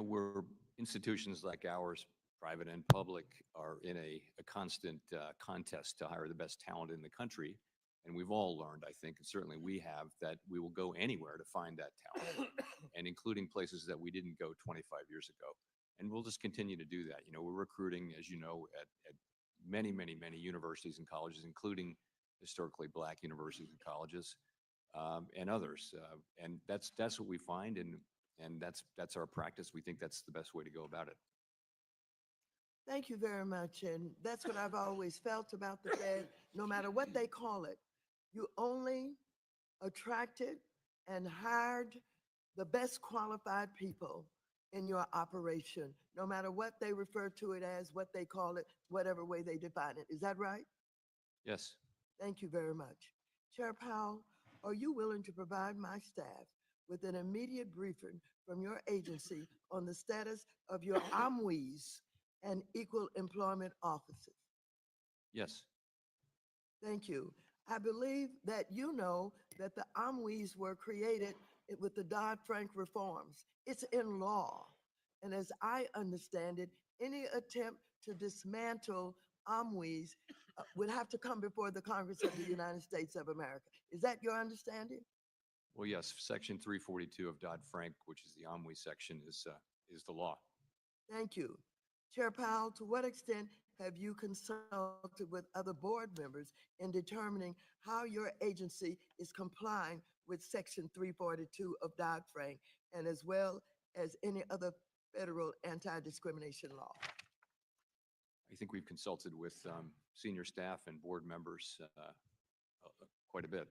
we're institutions like ours, private and public, are in a constant contest to hire the best talent in the country. And we've all learned, I think, and certainly we have, that we will go anywhere to find that talent, and including places that we didn't go 25 years ago. And we'll just continue to do that. We're recruiting, as you know, at many, many, many universities and colleges, including historically black universities and colleges, and others. And that's what we find, and that's our practice. We think that's the best way to go about it. Thank you very much. And that's what I've always felt about the Fed. No matter what they call it, you only attracted and hired the best qualified people in your operation, no matter what they refer to it as, what they call it, whatever way they define it. Is that right? Yes. Thank you very much. Chair Powell, are you willing to provide my staff with an immediate briefing from your agency on the status of your OMWEs and equal employment offices? Yes. Thank you. I believe that you know that the OMWEs were created with the Dodd-Frank reforms. It's in law. And as I understand it, any attempt to dismantle OMWEs would have to come before the Congress of the United States of America. Is that your understanding? Well, yes. Section 342 of Dodd-Frank, which is the OMWE section, is the law. Thank you. Chair Powell, to what extent have you consulted with other board members in determining how your agency is complying with Section 342 of Dodd-Frank, and as well as any other federal anti-discrimination law? I think we've consulted with senior staff and board members quite a bit.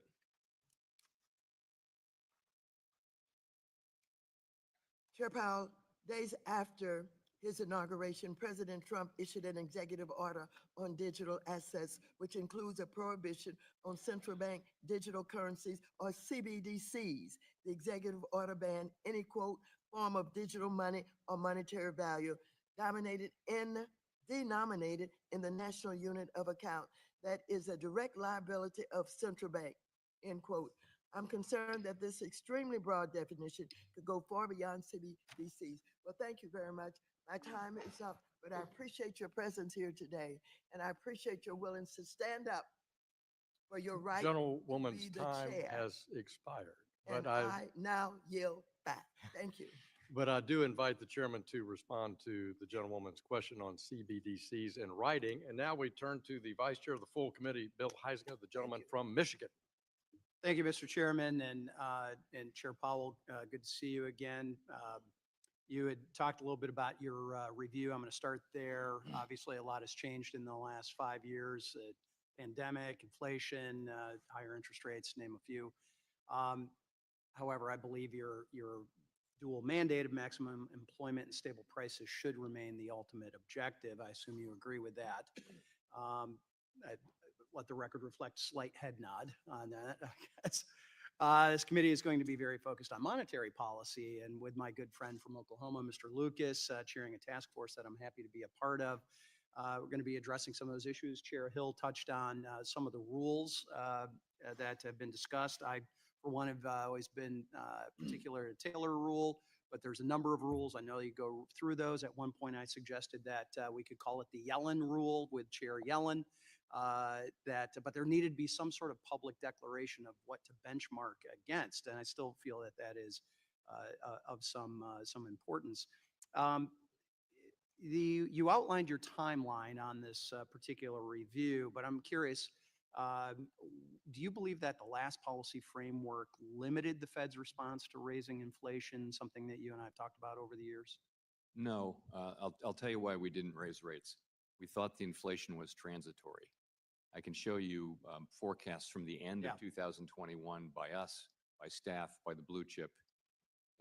Chair Powell, days after his inauguration, President Trump issued an executive order on digital assets, which includes a prohibition on central bank digital currencies, or CBDCs. The executive order banned any, quote, form of digital money or monetary value denominated in the national unit of account that is a direct liability of central bank, end quote. I'm concerned that this extremely broad definition could go far beyond CBDCs. Well, thank you very much. My time is up, but I appreciate your presence here today, and I appreciate your willingness to stand up for your right to Gentlewoman's be the time chair. has expired. And But I now yield back. Thank you. but I do invite the chairman to respond to the gentlewoman's question on CBDCs in writing. And now we turn to the vice chair of the full committee, Bill Heisinger, the gentleman from Michigan. Thank you, Mr. Chairman, and Chair Powell. Good to see you again. You had talked a little bit about your review. I'm going to start there. Obviously, a lot has changed in the last 5 years: pandemic, inflation, higher interest rates, name a few. However, I believe your dual mandate of maximum employment and stable prices should remain the ultimate objective. I assume you agree with that. I let the record reflect slight head nod on that, I guess. This committee is going to be very focused on monetary policy, and with my good friend from Oklahoma, Mr. Lucas, chairing a task force that I'm happy to be a part of. We're going to be addressing some of those issues. Chair Hill touched on some of the rules that have been discussed. I, for one, have always been particular to Taylor rule, but there's a number of rules. I know you go through those. At one point, I suggested that we could call it the Yellen rule with Chair Yellen. But there needed to be some sort of public declaration of what to benchmark against, and I still feel that that is of some importance. You outlined your timeline on this particular review, but I'm curious, do you believe that the last policy framework limited the Fed's response to raising inflation, something that you and I have talked about over the years? No, I'll tell you why we didn't raise rates. We thought the inflation was transitory. I can show you forecasts from the end of 2021 by us, by staff, by the blue chip.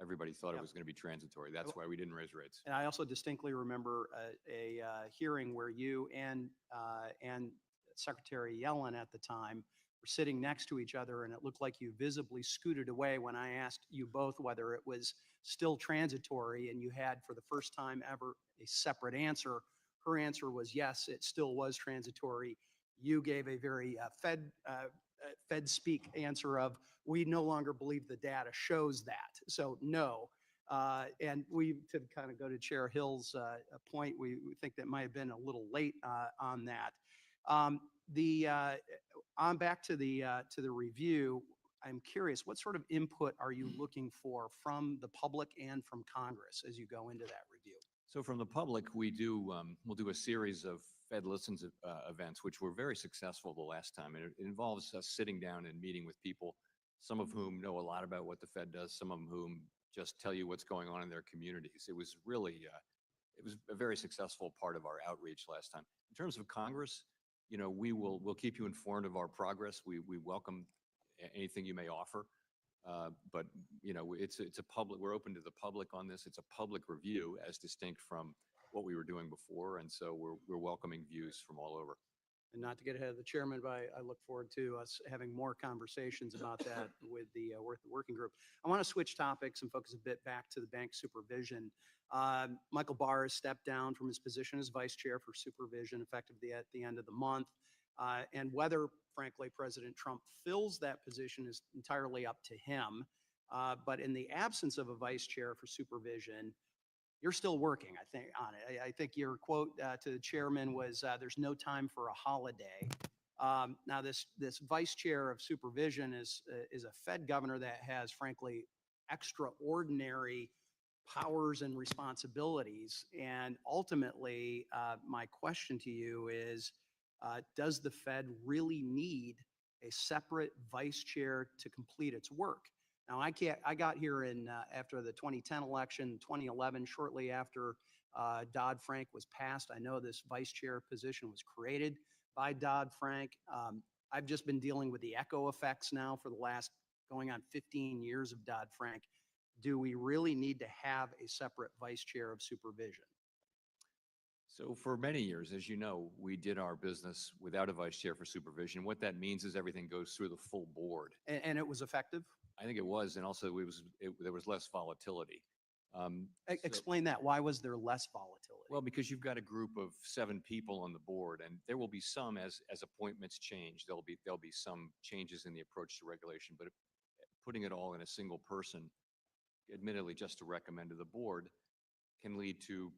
Everybody thought it was going to be transitory. That's why we didn't raise rates. And I also distinctly remember a hearing where you and Secretary Yellen at the time were sitting next to each other, and it looked like you visibly scooted away when I asked you both whether it was still transitory, and you had, for the first time ever, a separate answer. Her answer was yes, it still was transitory. You gave a very Fed speak answer of, we no longer believe the data shows that. So no, And we, to kind of go to Chair Hill's point, we think that might have been a little late on that. On back to the review, I'm curious, what sort of input are you looking for from the public and from Congress as you go into that review? So from the public, we'll do a series of Fed Listens events, which were very successful the last time. And it involves us sitting down and meeting with people, some of whom know a lot about what the Fed does, some of whom just tell you what's going on in their communities. It was really, it was a very successful part of our outreach last time. In terms of Congress, we'll keep you informed of our progress. We welcome anything you may offer. But it's a public, we're open to the public on this. It's a public review as distinct from what we were doing before. And so we're welcoming views from all over. And not to get ahead of the chairman, but I look forward to us having more conversations about that with the working group. I want to switch topics and focus a bit back to the bank supervision. Michael Barr has stepped down from his position as vice chair for supervision effective at the end of the month. And whether, frankly, President Trump fills that position is entirely up to him. But in the absence of a vice chair for supervision, you're still working, I think, on it. I think your quote to the chairman was, "There's no time for a holiday." Now, this vice chair of supervision is a Fed governor that has, frankly, extraordinary powers and responsibilities. And ultimately, my question to you is, does the Fed really need a separate vice chair to complete its work? Now, I got here after the 2010 election, 2011, shortly after Dodd-Frank was passed. I know this vice chair position was created by Dodd-Frank. I've just been dealing with the echo effects now for the last going on 15 years of Dodd-Frank. Do we really need to have a separate vice chair of supervision? So for many years, as you know, we did our business without a vice chair for supervision. What that means is everything goes through the full board. And it was effective? I think it was, and also there was less volatility. Explain that. Why was there less volatility? Well, because you've got a group of 7 people on the board, and there will be some as appointments change. There'll be some changes in the approach to regulation, but putting it all in a single person, admittedly just to recommend to the board, can lead to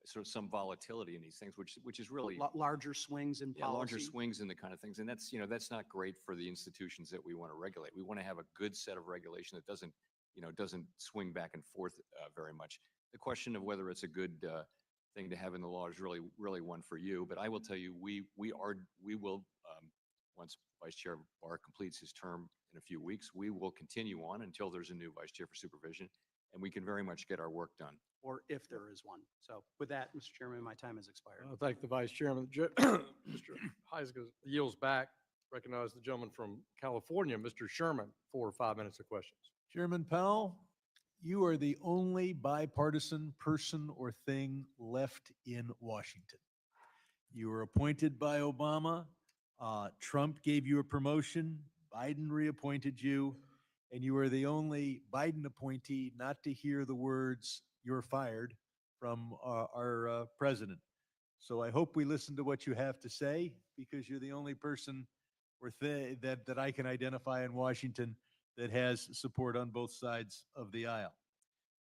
sort of some volatility in these things, which is really larger swings in policy. Larger swings in the kind of things, and that's not great for the institutions that we want to regulate. We want to have a good set of regulation that doesn't swing back and forth very much. The question of whether it's a good thing to have in the law is really one for you. But I will tell you, we will once Vice Chair Barr completes his term in a few weeks, we will continue on until there's a new Vice Chair for supervision, and we can very much get our work done. Or if there is one. So with that, Mr. Chairman, my time has expired. I thank the Vice Chairman. Mr. Heisger yields back. Recognize the gentleman from California, Mr. Sherman, for 5 minutes of questions. Chairman Powell, you are the only bipartisan person or thing left in Washington. You were appointed by Obama. Trump gave you a promotion. Biden reappointed you. And you are the only Biden appointee not to hear the words, "You're fired," from our president. So I hope we listen to what you have to say, because you're the only person or that I can identify in Washington that has support on both sides of the aisle.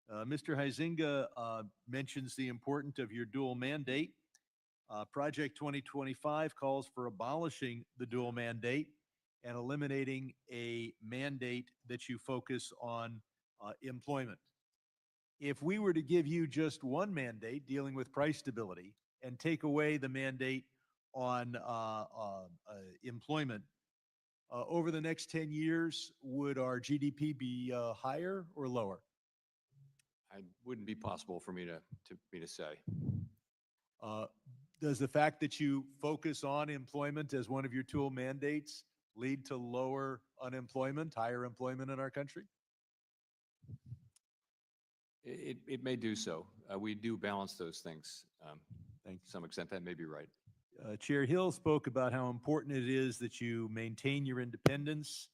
Mr. Huizenga mentions the importance of your dual mandate. Project 2025 calls for abolishing the dual mandate and eliminating a mandate that you focus on employment. If we were to give you just one mandate dealing with price stability and take away the mandate on employment, over the next 10 years, would our GDP be higher or lower? It wouldn't be possible for me to say. Does the fact that you focus on employment as one of your dual mandates lead to lower unemployment, higher employment in our country? It may do so. We do balance those things. Thank To some extent, that may be right. Chair Hill spoke about how important it is that you maintain your independence.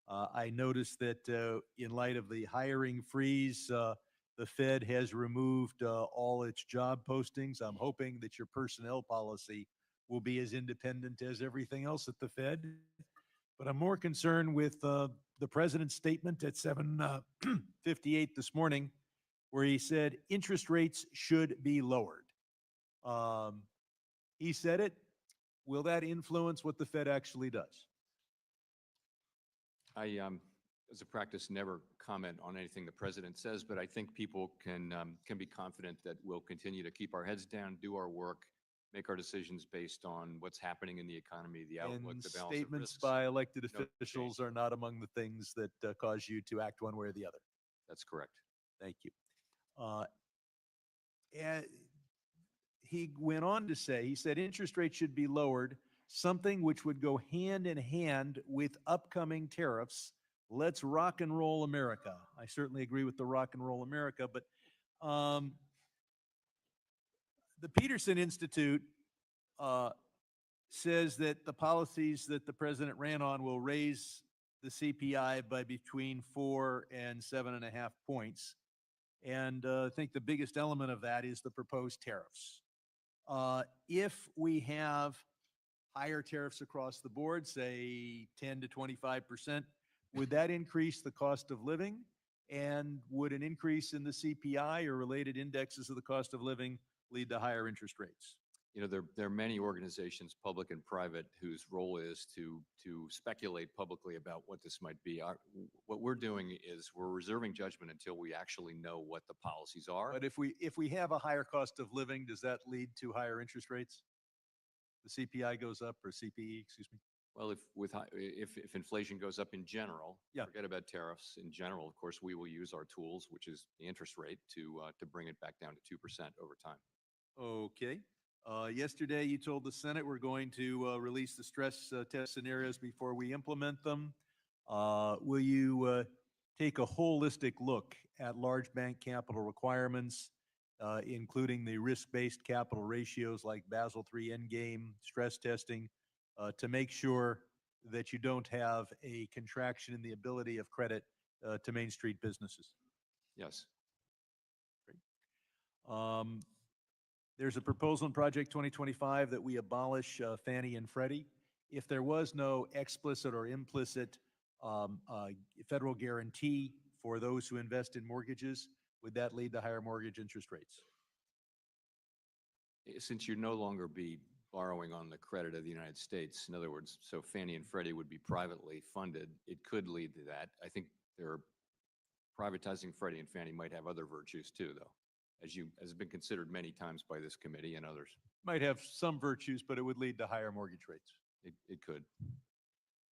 I noticed that in light of the hiring freeze, the Fed has removed all its job postings. I'm hoping that your personnel policy will be as independent as everything else at the Fed. But I'm more concerned with the president's statement at 7:58 this morning, where he said interest rates should be lowered. He said it. Will that influence what the Fed actually does? I, as a practice, never comment on anything the president says, but I think people can be confident that we'll continue to keep our heads down, do our work, make our decisions based on what's happening in the economy, the outlook, And the balance of statements risks. by elected No officials change. are not among the things that cause you to act one way or the other. That's correct. Thank you. And he went on to say, he said interest rates should be lowered, something which would go hand in hand with upcoming tariffs. Let's rock and roll America. I certainly agree with the rock and roll America, but the Peterson Institute says that the policies that the president ran on will raise the CPI by between 4 and 7.5 points. And I think the biggest element of that is the proposed tariffs. If we have higher tariffs across the board, say 10 to 25%, would that increase the cost of living? And would an increase in the CPI or related indexes of the cost of living lead to higher interest rates? You know, there are many organizations, public and private, whose role is to speculate publicly about what this might be. What we're doing is we're reserving judgment until we actually know what the policies are. But if we have a higher cost of living, does that lead to higher interest rates? The CPI goes up, or CPE, excuse me? Well, if inflation goes up in general, Yeah. forget about tariffs. In general, of course, we will use our tools, which is the interest rate, to bring it back down to 2% over time. Okay. Yesterday, you told the Senate we're going to release the stress test scenarios before we implement them. Will you take a holistic look at large bank capital requirements, including the risk-based capital ratios like Basel III Endgame stress testing, to make sure that you don't have a contraction in the ability of credit to Main Street businesses? Yes. There's a proposal in Project 2025 that we abolish Fannie and Freddie. If there was no explicit or implicit federal guarantee for those who invest in mortgages, would that lead to higher mortgage interest rates? Since you'd no longer be borrowing on the credit of the United States, in other words, so Fannie and Freddie would be privately funded, it could lead to that. I think privatizing Freddie and Fannie might have other virtues too, though, as has been considered many times by this committee and others. Might have some virtues, but it would lead to higher mortgage rates. It could.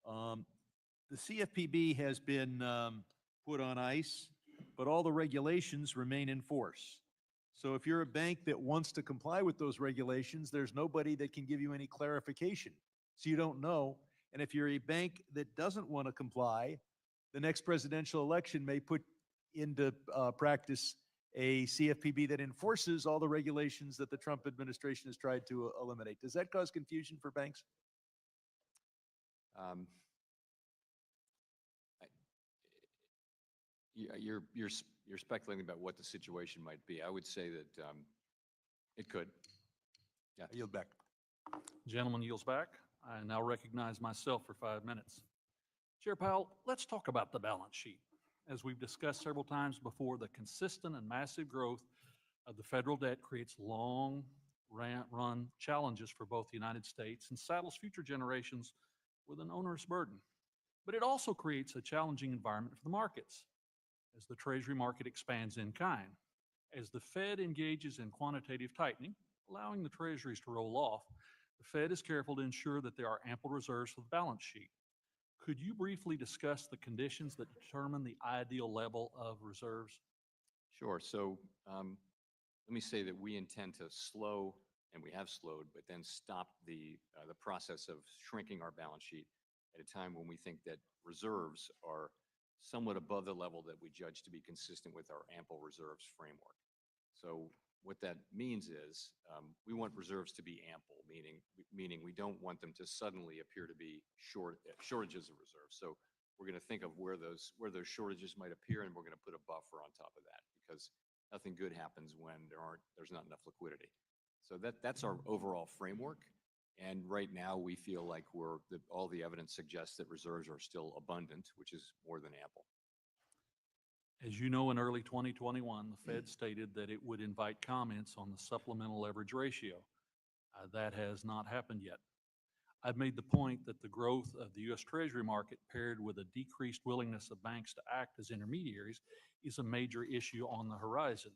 The CFPB has been put on ice, but all the regulations remain in force. So if you're a bank that wants to comply with those regulations, there's nobody that can give you any clarification. So you don't know. And if you're a bank that doesn't want to comply, the next presidential election may put into practice a CFPB that enforces all the regulations that the Trump administration has tried to eliminate. Does that cause confusion for banks? You're speculating about what the situation might be. I would say that it could. Yeah. I yield back. Gentleman yields back. I now recognize myself for 5 minutes. Chair Powell, let's talk about the balance sheet. As we've discussed several times before, the consistent and massive growth of the federal debt creates long-run challenges for both the United States and saddles future generations with an onerous burden. But it also creates a challenging environment for the markets as the Treasury market expands in kind. As the Fed engages in quantitative tightening, allowing the Treasuries to roll off, the Fed is careful to ensure that there are ample reserves for the balance sheet. Could you briefly discuss the conditions that determine the ideal level of reserves? Sure. So let me say that we intend to slow, and we have slowed, but then stop the process of shrinking our balance sheet at a time when we think that reserves are somewhat above the level that we judge to be consistent with our ample reserves framework. So what that means is we want reserves to be ample, meaning we don't want them to suddenly appear to be shortages of reserves. So we're going to think of where those shortages might appear, and we're going to put a buffer on top of that, because nothing good happens when there's not enough liquidity. So that's our overall framework. And right now, we feel like all the evidence suggests that reserves are still abundant, which is more than ample. As you know, in early 2021, the Fed stated that it would invite comments on the supplemental leverage ratio. That has not happened yet. I've made the point that the growth of the U.S. Treasury market paired with a decreased willingness of banks to act as intermediaries is a major issue on the horizon.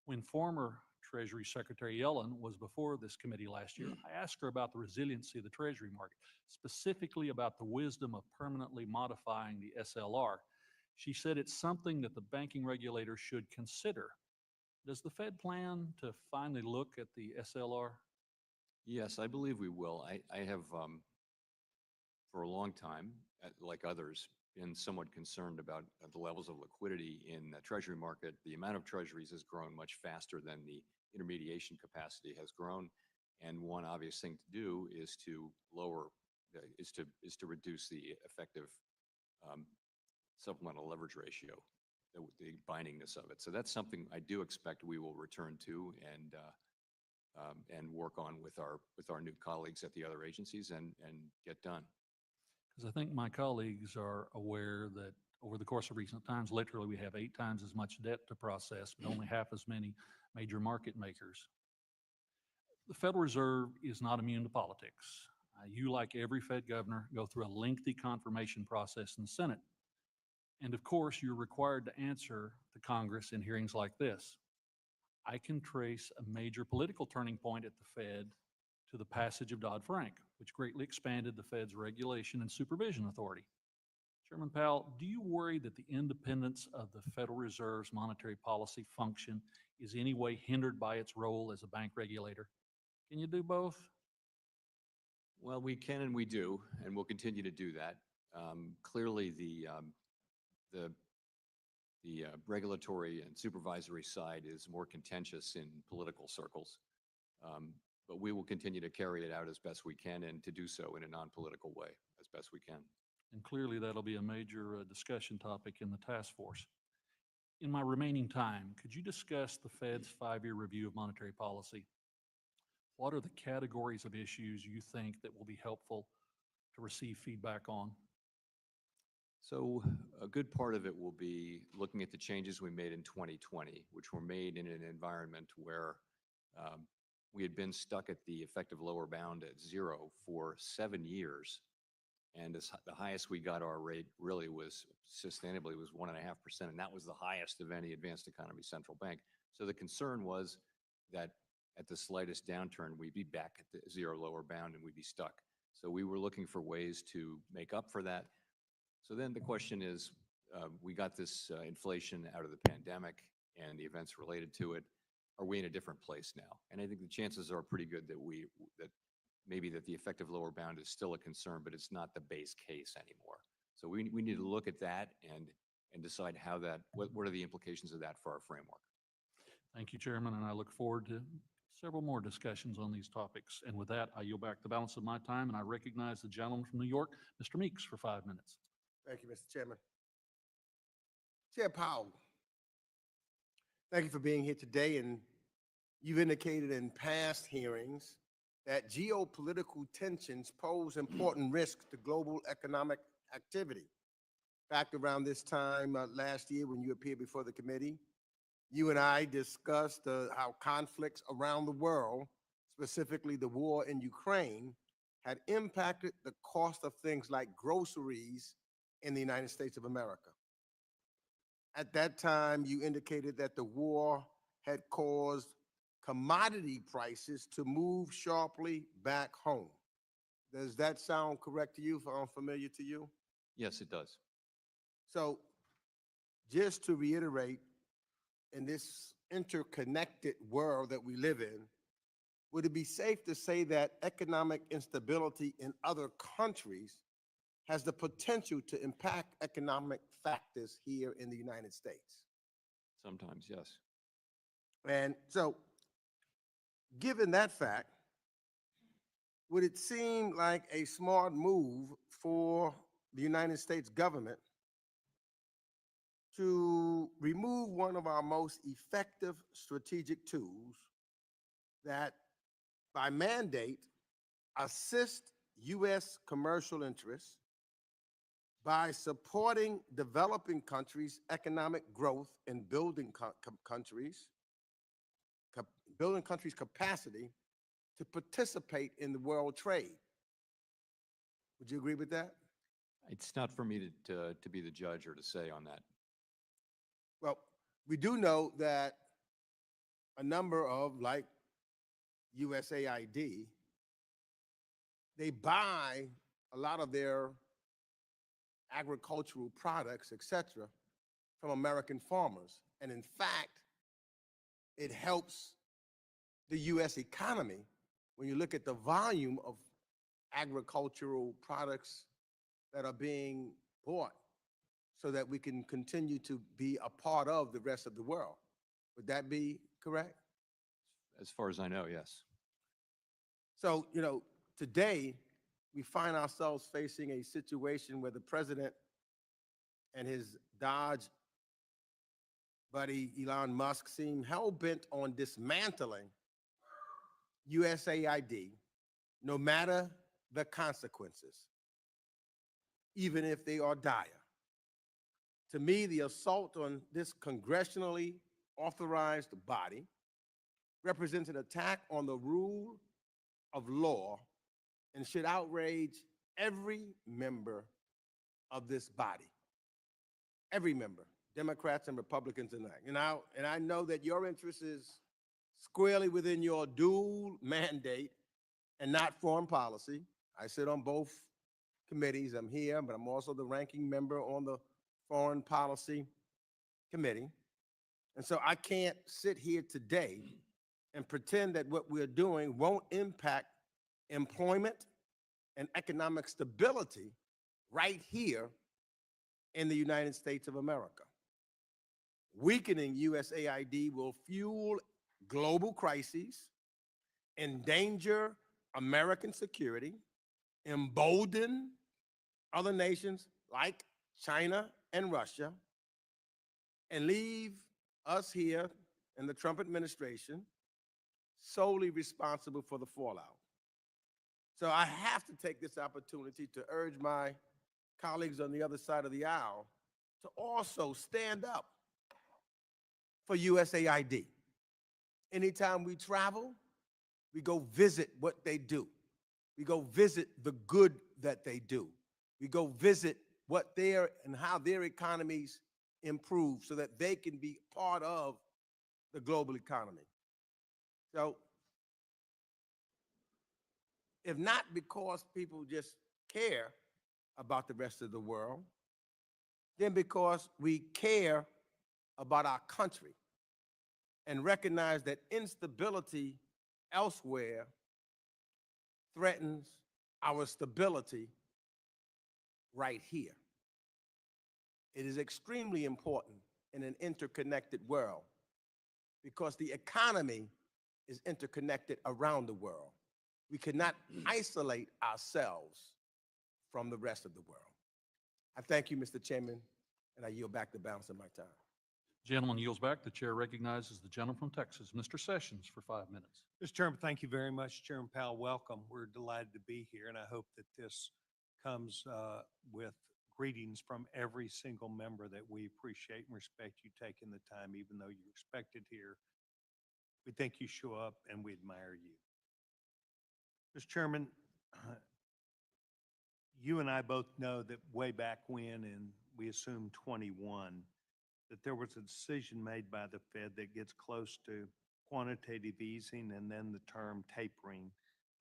When former Treasury Secretary Yellen was before this committee last year, I asked her about the resiliency of the Treasury market, specifically about the wisdom of permanently modifying the SLR. She said it's something that the banking regulator should consider. Does the Fed plan to finally look at the SLR? Yes, I believe we will. I have, for a long time, like others, been somewhat concerned about the levels of liquidity in the Treasury market. The amount of Treasuries has grown much faster than the intermediation capacity has grown. And one obvious thing to do is to reduce the effective supplemental leverage ratio, the bindingness of it. So that's something I do expect we will return to and work on with our new colleagues at the other agencies and get done. Because I think my colleagues are aware that over the course of recent times, literally we have 8 times as much debt to process, but only half as many major market makers. The Federal Reserve is not immune to politics. You, like every Fed governor, go through a lengthy confirmation process in the Senate. And of course, you're required to answer to Congress in hearings like this. I can trace a major political turning point at the Fed to the passage of Dodd-Frank, which greatly expanded the Fed's regulation and supervision authority. Chairman Powell, do you worry that the independence of the Federal Reserve's monetary policy function is in any way hindered by its role as a bank regulator? Can you do both? Well, we can and we do, and we'll continue to do that. Clearly, the regulatory and supervisory side is more contentious in political circles. But we will continue to carry it out as best we can and to do so in a non-political way as best we can. And clearly that'll be a major discussion topic in the task force. In my remaining time, could you discuss the Fed's 5-year review of monetary policy? What are the categories of issues you think that will be helpful to receive feedback on? So a good part of it will be looking at the changes we made in 2020, which were made in an environment where we had been stuck at the effective lower bound at 0 for 7 years. And the highest we got our rate really was sustainably was 1.5%. And that was the highest of any advanced economy central bank. So the concern was that at the slightest downturn, we'd be back at the 0 lower bound and we'd be stuck. So we were looking for ways to make up for that. So then the question is, we got this inflation out of the pandemic and the events related to it. Are we in a different place now? And I think the chances are pretty good that maybe the effective lower bound is still a concern, but it's not the base case anymore. So we need to look at that and decide what are the implications of that for our framework. Thank you, Chairman, and I look forward to several more discussions on these topics. And with that, I yield back the balance of my time, and I recognize the gentleman from New York, Mr. Meeks, for 5 minutes. Thank you, Mr. Chairman. Chair Powell, thank you for being here today. And you've indicated in past hearings that geopolitical tensions pose important risks to global economic activity. In fact, around this time last year when you appeared before the committee, you and I discussed how conflicts around the world, specifically the war in Ukraine, had impacted the cost of things like groceries in the United States of America. At that time, you indicated that the war had caused commodity prices to move sharply back home. Does that sound correct to you, familiar to you? Yes, it does. So just to reiterate, in this interconnected world that we live in, would it be safe to say that economic instability in other countries has the potential to impact economic factors here in the United States? Sometimes, yes. And so, given that fact, would it seem like a smart move for the United States government to remove one of our most effective strategic tools that, by mandate, assist U.S. commercial interests by supporting developing countries' economic growth and building building countries' capacity to participate in the world trade. Would you agree with that? It's not for me to be the judge or to say on that. Well, we do know that a number of, like USAID, they buy a lot of their agricultural products, et cetera, from American farmers. And in fact, it helps the U.S. economy when you look at the volume of agricultural products that are being bought so that we can continue to be a part of the rest of the world. Would that be correct? As far as I know, yes. So, today we find ourselves facing a situation where the president and his Dodge buddy Elon Musk seem hell-bent on dismantling USAID, no matter the consequences, even if they are dire. To me, the assault on this congressionally authorized body represents an attack on the rule of law and should outrage every member of this body. Every member, Democrats and Republicans alike. And I know that your interest is squarely within your dual mandate and not foreign policy. I sit on both committees. I'm here, but I'm also the ranking member on the Foreign Policy Committee. And so I can't sit here today and pretend that what we're doing won't impact employment and economic stability right here in the United States of America. Weakening USAID will fuel global crises, endanger American security, embolden other nations like China and Russia, and leave us here in the Trump administration solely responsible for the fallout. So I have to take this opportunity to urge my colleagues on the other side of the aisle to also stand up for USAID. Anytime we travel, we go visit what they do. We go visit the good that they do. We go visit what their and how their economies improve so that they can be part of the global economy. So, if not because people just care about the rest of the world, then because we care about our country and recognize that instability elsewhere threatens our stability right here. It is extremely important in an interconnected world because the economy is interconnected around the world. We cannot isolate ourselves from the rest of the world. I thank you, Mr. Chairman, and I yield back the balance of my time. Gentleman yields back. The chair recognizes the gentleman from Texas, Mr. Sessions, for 5 minutes. Mr. Chairman, thank you very much. Chairman Powell, welcome. We're delighted to be here, and I hope that this comes with greetings from every single member that we appreciate and respect you taking the time, even though you're expected here. We think you show up, and we admire you. Mr. Chairman, you and I both know that way back when, and we assume 21, that there was a decision made by the Fed that gets close to quantitative easing and then the term tapering.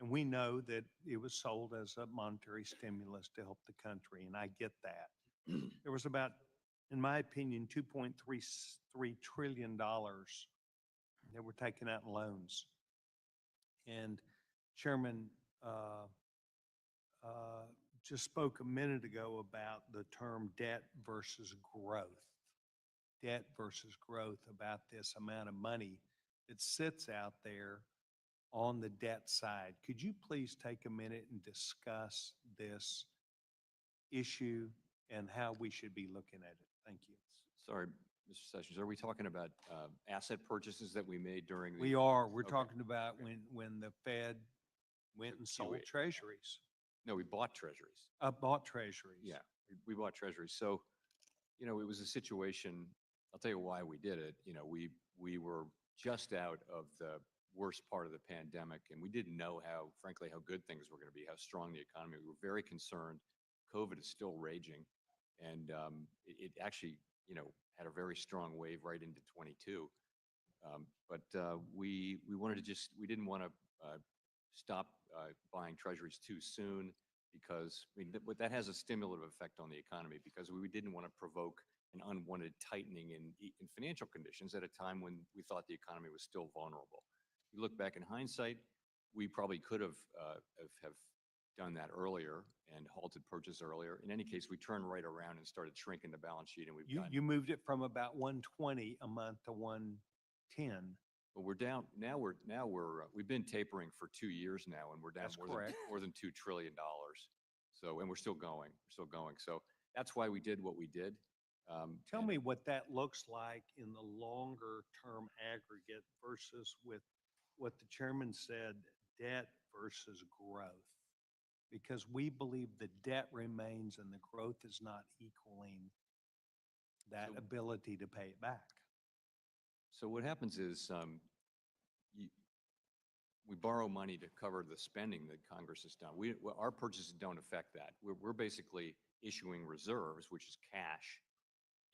And we know that it was sold as a monetary stimulus to help the country, and I get that. There was about, in my opinion, $2.33 trillion that were taken out in loans. And Chairman just spoke a minute ago about the term debt versus growth. Debt versus growth, about this amount of money that sits out there on the debt side. Could you please take a minute and discuss this issue and how we should be looking at it? Thank you. Sorry, Mr. Sessions, are we talking about asset purchases that we made during the? We are. We're Okay. talking about Okay. when the Fed went and QE. sold treasuries, No, we bought treasuries. bought treasuries. Yeah, we bought treasuries. So, you know, it was a situation, I'll tell you why we did it. You know, we were just out of the worst part of the pandemic, and we didn't know how, frankly, how good things were going to be, how strong the economy. We were very concerned. COVID is still raging, and it actually, you know, had a very strong wave right into 22. We wanted to we didn't want to stop buying treasuries too soon because I mean, that has a stimulative effect on the economy because we didn't want to provoke an unwanted tightening in financial conditions at a time when we thought the economy was still vulnerable. You look back in hindsight, we probably could have done that earlier and halted purchase earlier. In any case, we turned right around and started shrinking the balance sheet, and You moved it from about 120 a month to 110. but we're down now. We've been tapering for 2 years now, and we're down That's correct. more than $2 trillion. So, and we're still going. So that's why we did what we did. Tell and me what that looks like in the longer term aggregate versus with what the chairman said, debt versus growth. Because we believe the debt remains and the growth is not equaling that So- ability to pay it back. So what happens is we borrow money to cover the spending that Congress has done. Our purchases don't affect that. We're basically issuing reserves, which is cash,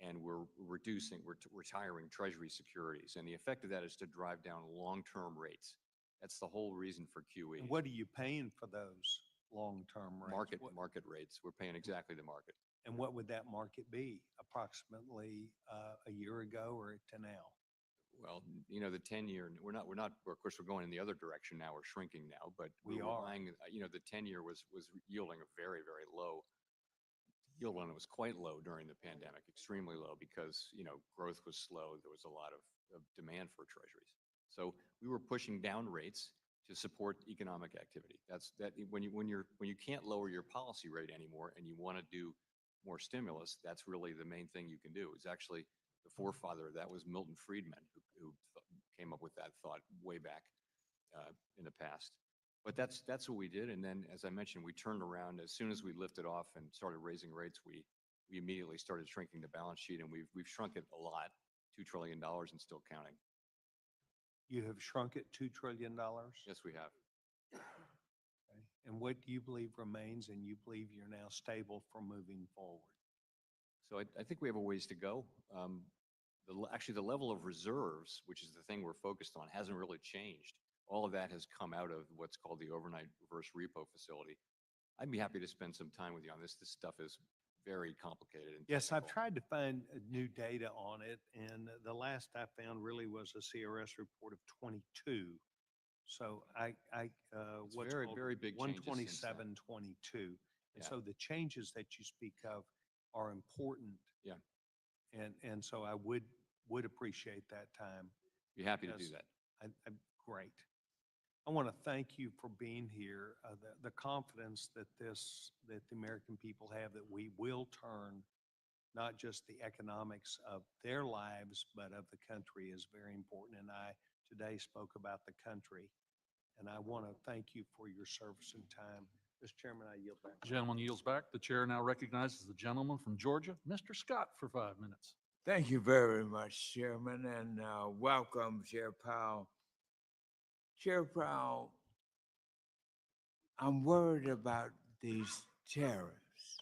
and we're retiring Treasury securities. And the effect of that is to drive down long-term rates. That's the whole reason for QE. And what are you paying for those long-term rates? Market rates. We're paying exactly the market. And what would that market be approximately a year ago or to now? Well, you know, the 10-year, we're not, of course, we're going in the other direction now. We're shrinking now, but We we're are. buying, you know, the 10-year was yielding a very, very low yield, and it was quite low during the pandemic, extremely low because, you know, growth was slow. There was a lot of demand for treasuries. So we were pushing down rates to support economic activity. When you can't lower your policy rate anymore and you want to do more stimulus, that's really the main thing you can do. It's actually the forefather of that was Milton Friedman, who came up with that thought way back in the past. But that's what we did. And then, as I mentioned, we turned around as soon as we lifted off and started raising rates. We immediately started shrinking the balance sheet, and we've shrunk it a lot, $2 trillion and still counting. You have shrunk it $2 trillion? Yes, we have. Okay. And what do you believe remains and you believe you're now stable for moving forward? So I think we have a ways to go. Actually, the level of reserves, which is the thing we're focused on, hasn't really changed. All of that has come out of what's called the overnight reverse repo facility. I'd be happy to spend some time with you on this. This stuff is very complicated. And Yes, I've technical. tried to find new data on it, and the last I found really was a CRS report of 22. So It's what's very, called very big changes since then. 12722. And Yeah. so the changes that you speak of are important. Yeah. And so I would appreciate that time. Be happy to do Yes. that. Great. I want to thank you for being here. The confidence that the American people have that we will turn not just the economics of their lives, but of the country is very important. And I today spoke about the country. And I want to thank you for your service and time. Mr. Chairman, I yield back. Gentleman yields back. The chair now recognizes the gentleman from Georgia, Mr. Scott, for 5 minutes. Thank you very much, Chairman, and welcome, Chair Powell. Chair Powell, I'm worried about these tariffs.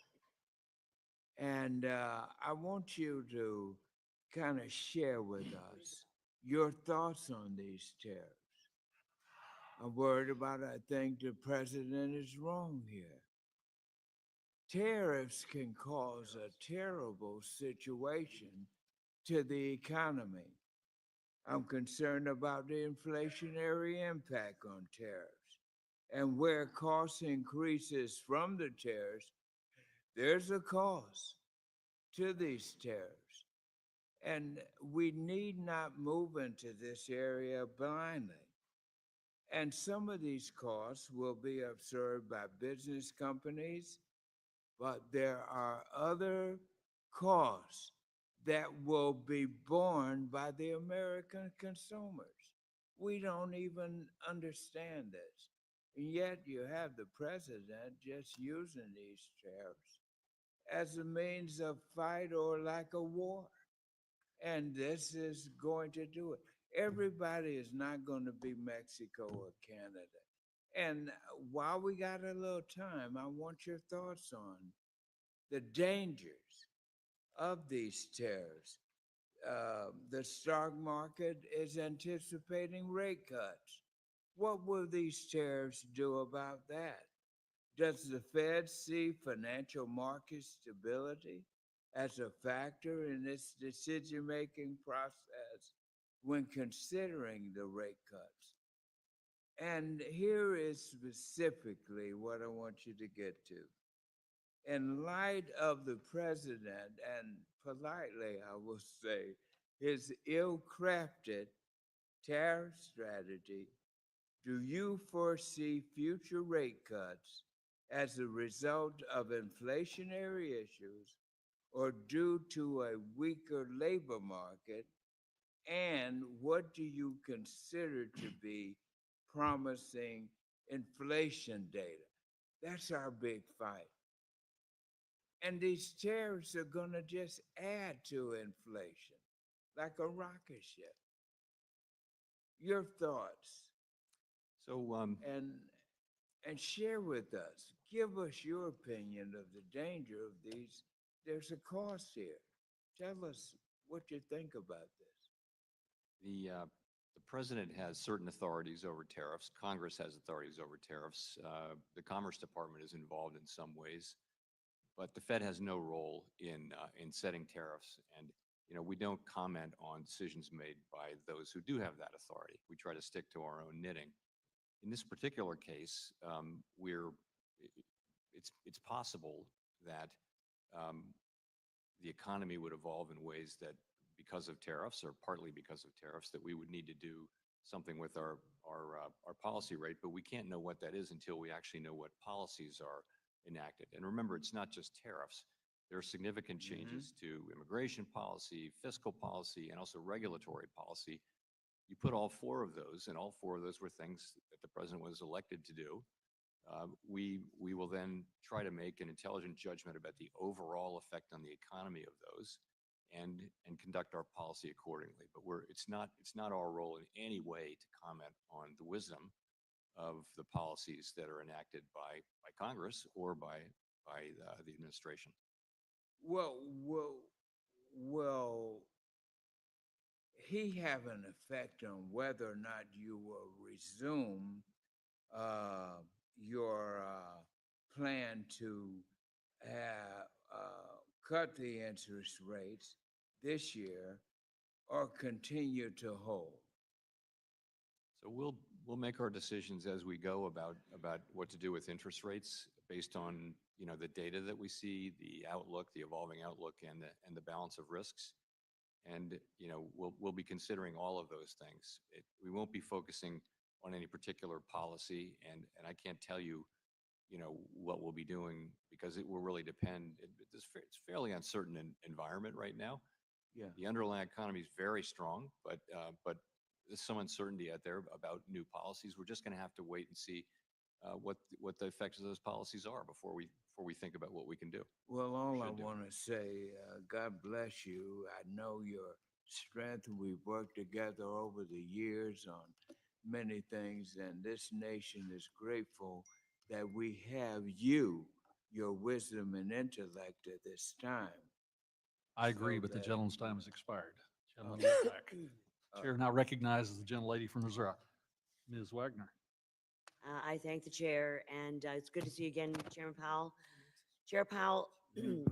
And I want you to kind of share with us your thoughts on these tariffs. I'm worried about, I think the president is wrong here. Tariffs can cause a terrible situation to the economy. I'm concerned about the inflationary impact on tariffs. And where cost increases from the tariffs, there's a cost to these tariffs. And we need not move into this area blindly. And some of these costs will be absorbed by business companies, but there are other costs that will be borne by the American consumers. We don't even understand this. And yet you have the president just using these tariffs as a means of fight or like a war. And this is going to do it. Everybody is not going to be Mexico or Canada. And while we got a little time, I want your thoughts on the dangers of these tariffs. The stock market is anticipating rate cuts. What will these tariffs do about that? Does the Fed see financial market stability as a factor in its decision-making process when considering the rate cuts? And here is specifically what I want you to get to. In light of the president, and politely I will say, his ill-crafted tariff strategy, do you foresee future rate cuts as a result of inflationary issues or due to a weaker labor market? And what do you consider to be promising inflation data? That's our big fight. And these tariffs are going to just add to inflation like a rocket ship. Your thoughts, So, and share with us. Give us your opinion of the danger of these. There's a cost here. Tell us what you think about this. the president has certain authorities over tariffs. Congress has authorities over tariffs. The Commerce Department is involved in some ways, but the Fed has no role in setting tariffs. And we don't comment on decisions made by those who do have that authority. We try to stick to our own knitting. In this particular case, it's possible that the economy would evolve in ways that, because of tariffs or partly because of tariffs, that we would need to do something with our policy rate, but we can't know what that is until we actually know what policies are enacted. And remember, it's not just tariffs. There are significant changes to immigration policy, fiscal policy, and also regulatory policy. You put all four of those, and all four of those were things that the president was elected to do. We will then try to make an intelligent judgment about the overall effect on the economy of those, and conduct our policy accordingly. But it's not our role in any way to comment on the wisdom of the policies that are enacted by Congress or by the administration. Will he have an effect on whether or not you will resume your plan to cut the interest rates this year or continue to hold? So we'll make our decisions as we go about what to do with interest rates based on the data that we see, the outlook, the evolving outlook, and the balance of risks. And we'll be considering all of those things. We won't be focusing on any particular policy, and I can't tell you what we'll be doing, because it will really depend. It's fairly uncertain environment right now. Yeah. The underlying economy is very strong, but there's some uncertainty out there about new policies. We're just going to have to wait and see what the effects of those policies are before we think about what we can do. Well, all I Should do. want to say, God bless you. I know your strength. We've worked together over the years on many things, and this nation is grateful that we have you, your wisdom and intellect at this time. I agree, So but the that- gentleman's time has expired. Gentleman yield back. Chair now recognizes the gentlelady from Missouri, Ms. Wagner. I thank the chair, and it's good to see you again, Chairman Powell. Chair Powell,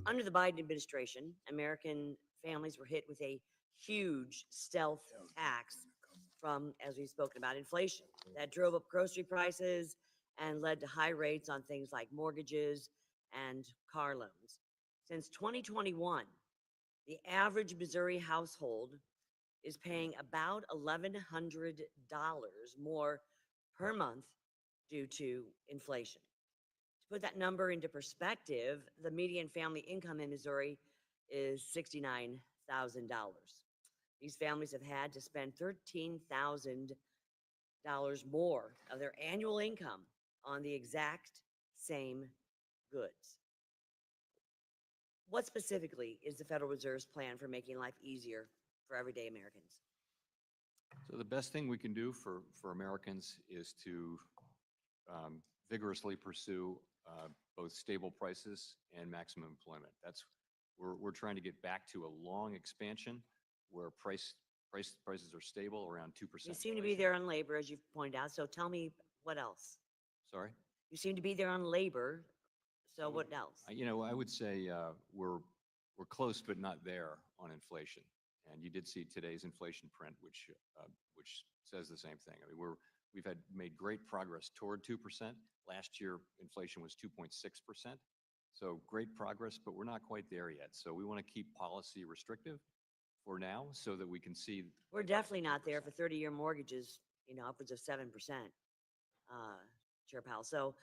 under the Biden administration, American families were hit with a huge stealth tax from, as we've spoken about, inflation that drove up grocery prices and led to high rates on things like mortgages and car loans. Since 2021, the average Missouri household is paying about $1,100 more per month due to inflation. To put that number into perspective, the median family income in Missouri is $69,000. These families have had to spend $13,000 more of their annual income on the exact same goods. What specifically is the Federal Reserve's plan for making life easier for everyday Americans? So the best thing we can do for Americans is to vigorously pursue both stable prices and maximum employment. We're trying to get back to a long expansion where prices are stable around 2%. You seem to be there on labor, as you've pointed out, so tell me what else? Sorry? You seem to be there on labor, so what else? I would say we're close but not there on inflation. And you did see today's inflation print, which says the same thing. I mean, we've made great progress toward 2%. Last year, inflation was 2.6%. So great progress, but we're not quite there yet. So we want to keep policy restrictive for now so that we can see. We're definitely not there for 30-year mortgages, upwards of 7%, Chair Powell. So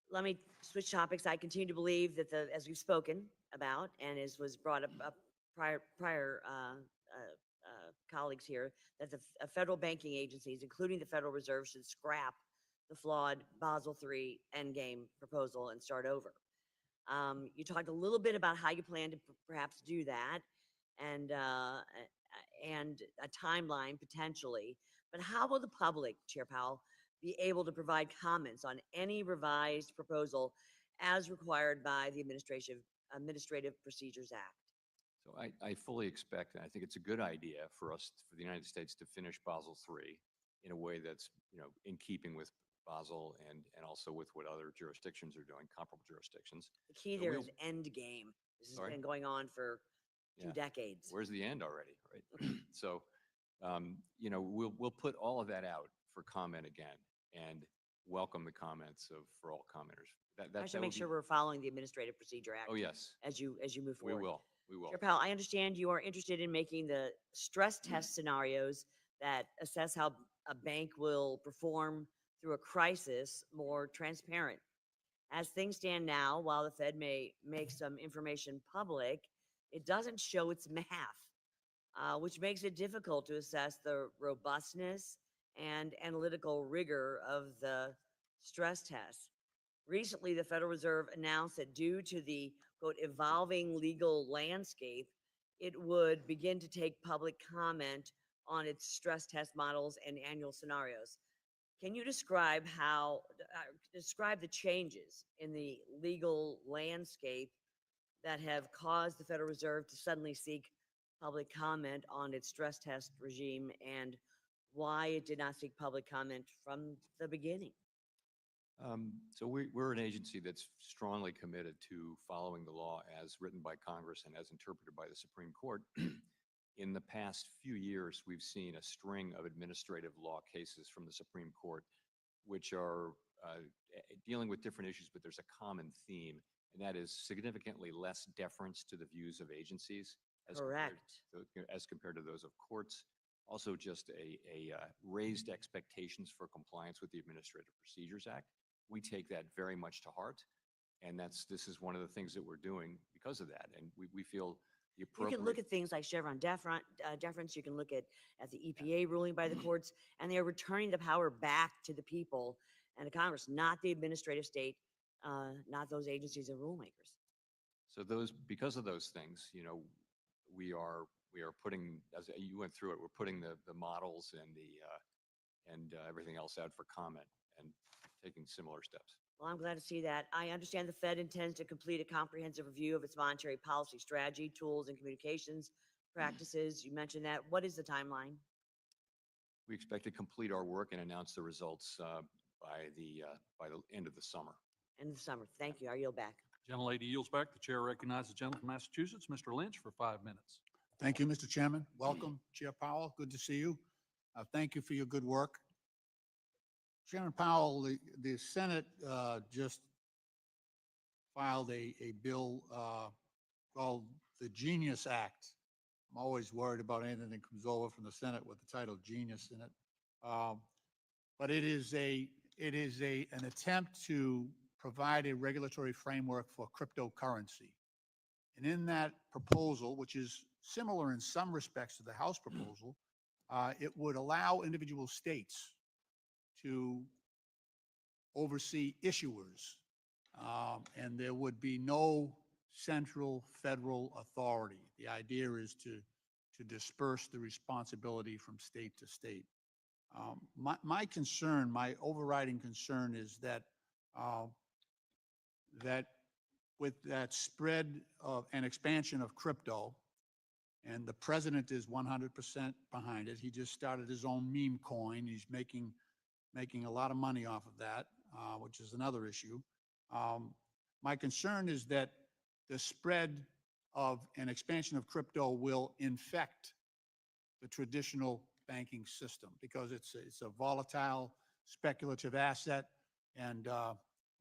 let me switch topics. I continue to believe that as we've spoken about, and as was brought up prior colleagues here, that the federal banking agencies, including the Federal Reserve, should scrap the flawed Basel III endgame proposal and start over. You talked a little bit about how you plan to perhaps do that, and a timeline potentially. But how will the public, Chair Powell, be able to provide comments on any revised proposal as required by the Administrative Procedures Act? So I fully expect, and I think it's a good idea for the United States to finish Basel III in a way that's, in keeping with Basel and also with what other jurisdictions are doing, comparable jurisdictions. The key So there is end game. This has Sorry? been going on for 2 decades. Where's the end already, right? So, we'll put all of that out for comment again and welcome the comments for all commenters. I should make sure we're following the Administrative Procedure Act. Oh, yes, As you move we forward. will. Chair Powell, I understand you are interested in making the stress test scenarios that assess how a bank will perform through a crisis more transparent. As things stand now, while the Fed may make some information public, it doesn't show its math, which makes it difficult to assess the robustness and analytical rigor of the stress test. Recently, the Federal Reserve announced that due to the, quote, evolving legal landscape, it would begin to take public comment on its stress test models and annual scenarios. Can you describe the changes in the legal landscape that have caused the Federal Reserve to suddenly seek public comment on its stress test regime, and why it did not seek public comment from the beginning? So we're an agency that's strongly committed to following the law as written by Congress and as interpreted by the Supreme Court. In the past few years, we've seen a string of administrative law cases from the Supreme Court, which are dealing with different issues, but there's a common theme, and that is significantly less deference to the views of agencies Correct. As compared to those of courts. Also, just a raised expectations for compliance with the Administrative Procedures Act. We take that very much to heart, and this is one of the things that we're doing because of that. And we feel the appropriate. You can look at things like Chevron deference. You can look at the EPA ruling by the courts, and they are returning the power back to the people and the Congress, not the administrative state, not those agencies and rulemakers. So because of those things, we are putting, as you went through it, we're putting the models and everything else out for comment and taking similar steps. Well, I'm glad to see that. I understand the Fed intends to complete a comprehensive review of its monetary policy strategy, tools, and communications practices. You mentioned that. What is the timeline? We expect to complete our work and announce the results by the end of the summer. End of the summer. Thank you. I yield back. Gentlelady yields back. The chair recognizes the gentleman from Massachusetts, Mr. Lynch, for 5 minutes. Thank you, Mr. Chairman. Welcome, Chair Powell. Good to see you. Thank you for your good work. Chairman Powell, the Senate just filed a bill called the Genius Act. I'm always worried about anything that comes over from the Senate with the title genius in it. But it is an attempt to provide a regulatory framework for cryptocurrency. And in that proposal, which is similar in some respects to the House proposal, it would allow individual states to oversee issuers. And there would be no central federal authority. The idea is to disperse the responsibility from state to state. My concern, my overriding concern is that that with that spread of an expansion of crypto, and the president is 100% behind it. He just started his own meme coin. He's making a lot of money off of that, which is another issue. My concern is that the spread of an expansion of crypto will infect the traditional banking system because it's a volatile, speculative asset, and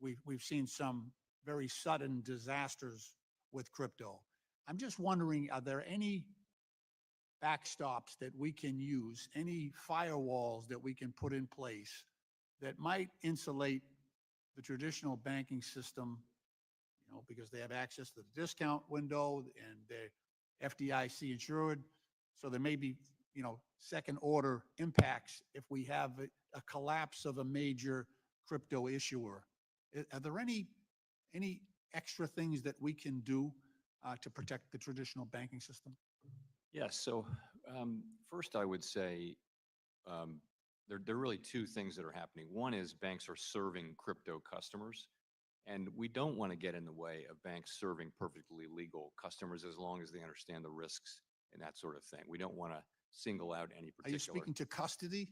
we've seen some very sudden disasters with crypto. I'm just wondering, are there any backstops that we can use, any firewalls that we can put in place that might insulate the traditional banking system, because they have access to the discount window and they're FDIC insured. So there may be, second order impacts if we have a collapse of a major crypto issuer. Are there any extra things that we can do to protect the traditional banking system? Yes. So first, I would say there are really two things that are happening. One is banks are serving crypto customers, and we don't want to get in the way of banks serving perfectly legal customers as long as they understand the risks and that sort of thing. We don't want to single out any particular. Are you speaking to custody?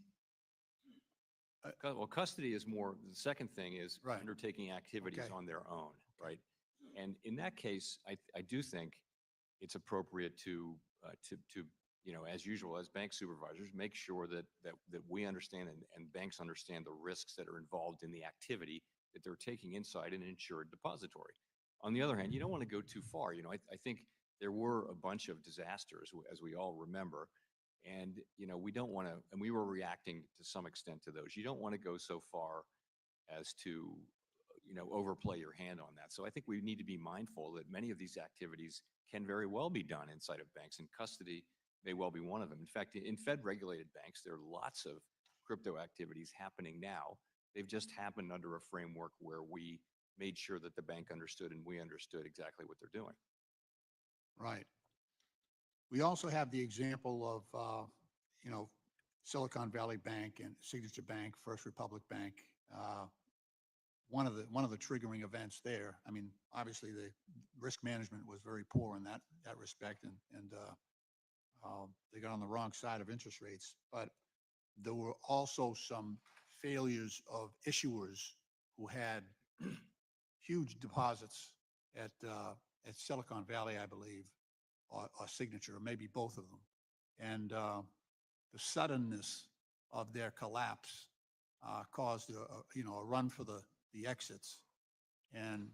Well, custody is more, the second thing is Right. undertaking activities Okay. on their own, right? And in that case, I do think it's appropriate to as usual, as bank supervisors, make sure that we understand and banks understand the risks that are involved in the activity that they're taking inside an insured depository. On the other hand, you don't want to go too far. I think there were a bunch of disasters, as we all remember, and we don't want to, and we were reacting to some extent to those. You don't want to go so far as to overplay your hand on that. So I think we need to be mindful that many of these activities can very well be done inside of banks, and custody may well be one of them. In fact, in Fed-regulated banks, there are lots of crypto activities happening now. They've just happened under a framework where we made sure that the bank understood and we understood exactly what they're doing. Right. We also have the example of, Silicon Valley Bank and Signature Bank, First Republic Bank. One of the triggering events there. I mean, obviously the risk management was very poor in that respect, and they got on the wrong side of interest rates. But there were also some failures of issuers who had huge deposits at Silicon Valley, I believe, or Signature, or maybe both of them. And the suddenness of their collapse caused a run for the exits. And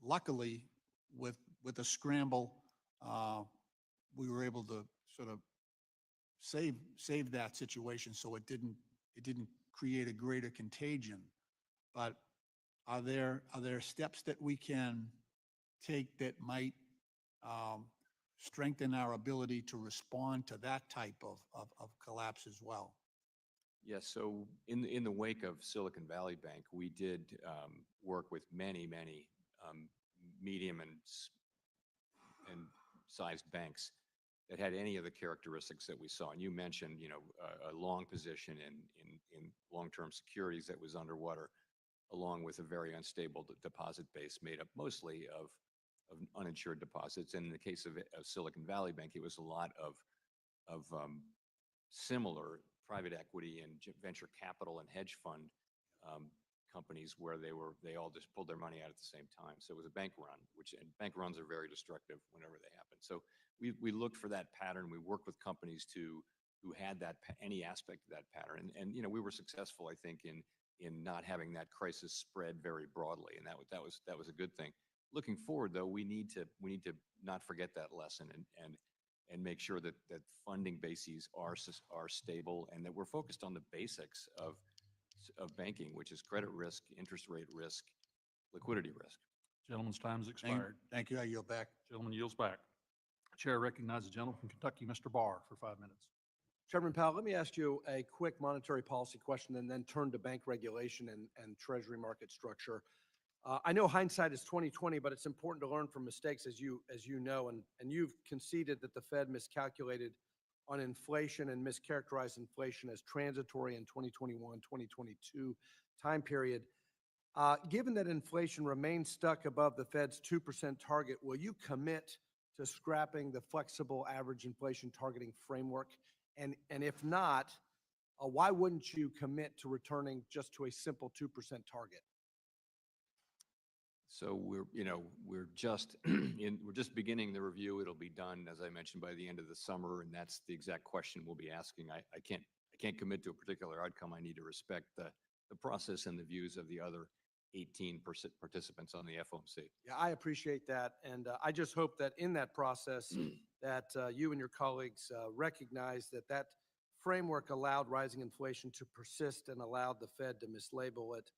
luckily, with the scramble, we were able to sort of save that situation so it didn't create a greater contagion. But are there steps that we can take that might strengthen our ability to respond to that type of collapse as well? Yes. So in the wake of Silicon Valley Bank, we did work with many medium and sized banks that had any of the characteristics that we saw. And you mentioned, a long position in long-term securities that was underwater, along with a very unstable deposit base made up mostly of uninsured deposits. And in the case of Silicon Valley Bank, it was a lot of similar private equity and venture capital and hedge fund companies where they all just pulled their money out at the same time. So it was a bank run, and bank runs are very destructive whenever they happen. So we looked for that pattern. We worked with companies who had any aspect of that pattern, and we were successful, I think, in not having that crisis spread very broadly, and that was a good thing. Looking forward, though, we need to not forget that lesson and make sure that funding bases are stable and that we're focused on the basics of banking, which is credit risk, interest rate risk, liquidity risk. Gentleman's time's expired. Thank you. I yield back. Gentleman yields back. Chair recognizes the gentleman from Kentucky, Mr. Barr, for 5 minutes. Chairman Powell, let me ask you a quick monetary policy question and then turn to bank regulation and treasury market structure. I know hindsight is 20/20, but it's important to learn from mistakes, as you know, and you've conceded that the Fed miscalculated on inflation and mischaracterized inflation as transitory in 2021, 2022 time period. Given that inflation remains stuck above the Fed's 2% target, will you commit to scrapping the flexible average inflation targeting framework? And if not, why wouldn't you commit to returning just to a simple 2% target? So we're just we're just beginning the review. It'll be done, as I mentioned, by the end of the summer, and that's the exact question we'll be asking. I can't commit to a particular outcome. I need to respect the process and the views of the other 18% participants on the FOMC. Yeah, I appreciate that, and I just hope that in that process, that you and your colleagues recognize that that framework allowed rising inflation to persist and allowed the Fed to mislabel it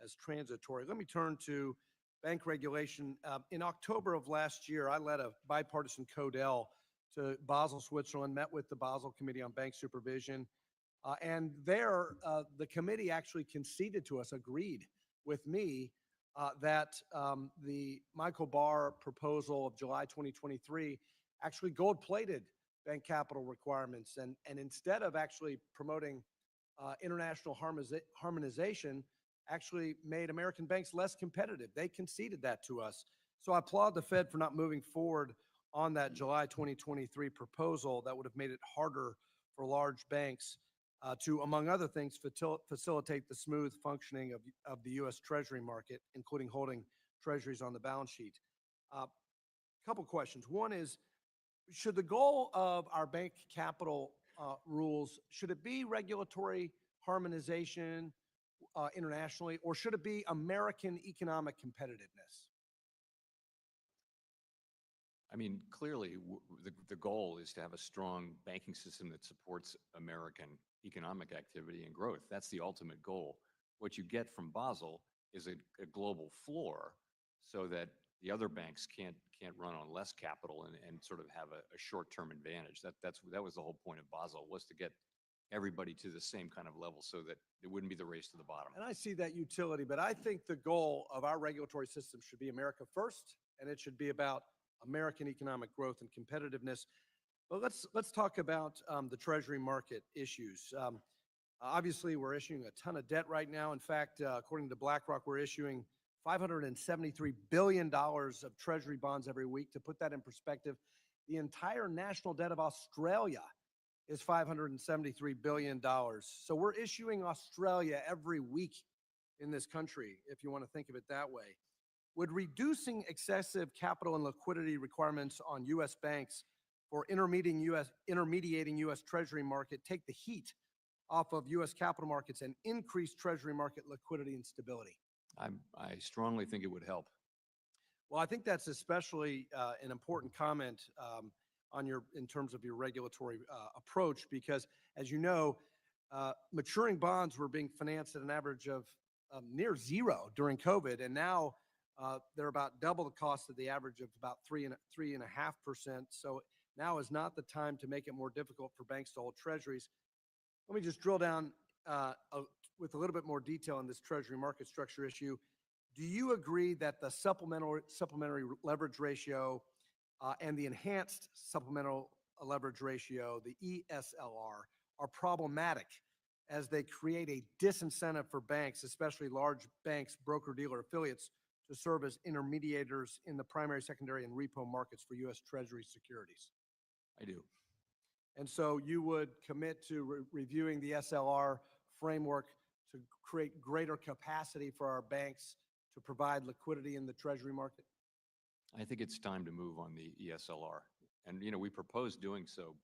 as transitory. Let me turn to bank regulation. In October of last year, I led a bipartisan CODEL to Basel, Switzerland, met with the Basel Committee on Bank Supervision, and there the committee actually conceded to us, agreed with me that the Michael Barr proposal of July 2023 actually gold-plated bank capital requirements, and instead of actually promoting international harmonization, actually made American banks less competitive. They conceded that to us. So I applaud the Fed for not moving forward on that July 2023 proposal that would have made it harder for large banks to, among other things, facilitate the smooth functioning of the U.S. Treasury market, including holding treasuries on the balance sheet. Couple questions. One is, should the goal of our bank capital rules, should it be regulatory harmonization internationally, or should it be American economic competitiveness? I mean, clearly, the goal is to have a strong banking system that supports American economic activity and growth. That's the ultimate goal. What you get from Basel is a global floor so that the other banks can't run on less capital and sort of have a short-term advantage. That was the whole point of Basel, was to get everybody to the same kind of level so that it wouldn't be the race to the bottom. And I see that utility, but I think the goal of our regulatory system should be America first, and it should be about American economic growth and competitiveness. But let's talk about the Treasury market issues. Obviously, we're issuing a ton of debt right now. In fact, according to BlackRock, we're issuing $573 billion of Treasury bonds every week. To put that in perspective, the entire national debt of Australia is $573 billion. So we're issuing Australia every week in this country, if you want to think of it that way. Would reducing excessive capital and liquidity requirements on U.S. banks for intermediating U.S. Treasury market take the heat off of U.S. capital markets and increase Treasury market liquidity and stability? I strongly think it would help. Well, I think that's especially an important comment in terms of your regulatory approach, because, as you know, maturing bonds were being financed at an average of near zero during COVID, and now they're about double the cost of the average of about 3.5%. So now is not the time to make it more difficult for banks to hold treasuries. Let me just drill down with a little bit more detail on this Treasury market structure issue. Do you agree that the supplementary leverage ratio and the enhanced supplemental leverage ratio, the ESLR, are problematic as they create a disincentive for banks, especially large banks, broker-dealer affiliates, to serve as intermediators in the primary, secondary, and repo markets for U.S. Treasury securities? I do. And so you would commit to reviewing the SLR framework to create greater capacity for our banks to provide liquidity in the Treasury market? I think it's time to move on the ESLR. And, we proposed doing so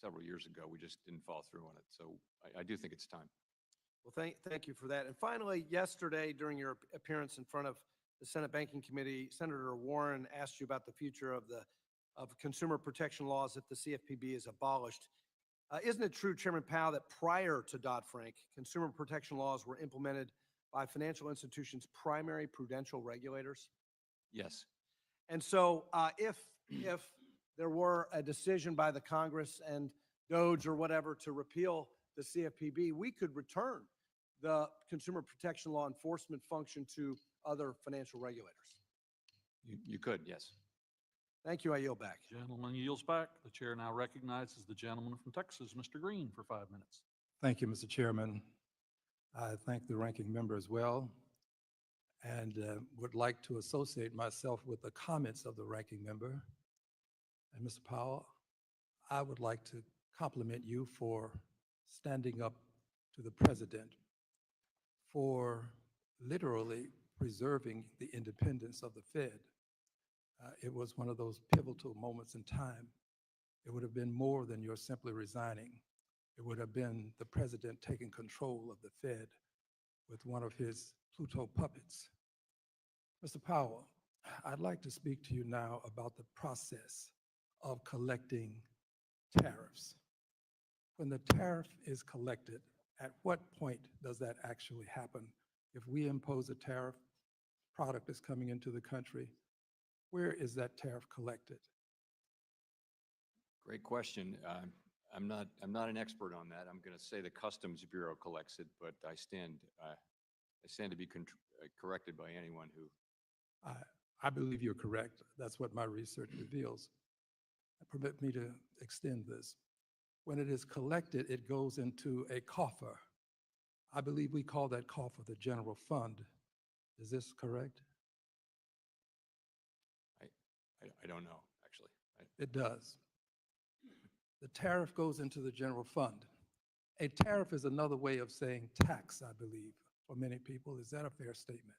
several years ago. We just didn't follow through on it. So I do think it's time. Well, thank you for that. And finally, yesterday, during your appearance in front of the Senate Banking Committee, Senator Warren asked you about the future of consumer protection laws if the CFPB is abolished. Isn't it true, Chairman Powell, that prior to Dodd-Frank, consumer protection laws were implemented by financial institutions' primary prudential regulators? Yes. And so if there were a decision by the Congress and DOGE or whatever to repeal the CFPB, we could return the consumer protection law enforcement function to other financial regulators. You could, yes. Thank you. I yield back. Gentleman yields back. The chair now recognizes the gentleman from Texas, Mr. Green, for 5 minutes. Thank you, Mr. Chairman. I thank the ranking member as well, and would like to associate myself with the comments of the ranking member. And Mr. Powell, I would like to compliment you for standing up to the president, for literally preserving the independence of the Fed. It was one of those pivotal moments in time. It would have been more than your simply resigning. It would have been the president taking control of the Fed with one of his Pluto puppets. Mr. Powell, I'd like to speak to you now about the process of collecting tariffs. When the tariff is collected, at what point does that actually happen? If we impose a tariff, product is coming into the country, where is that tariff collected? Great question. I'm not an expert on that. I'm going to say the Customs Bureau collects it, but I stand to be corrected by anyone who. I believe you're correct. That's what my research reveals. Permit me to extend this. When it is collected, it goes into a coffer. I believe we call that coffer the general fund. Is this correct? I don't know, actually. It does. The tariff goes into the general fund. A tariff is another way of saying tax, I believe, for many people. Is that a fair statement?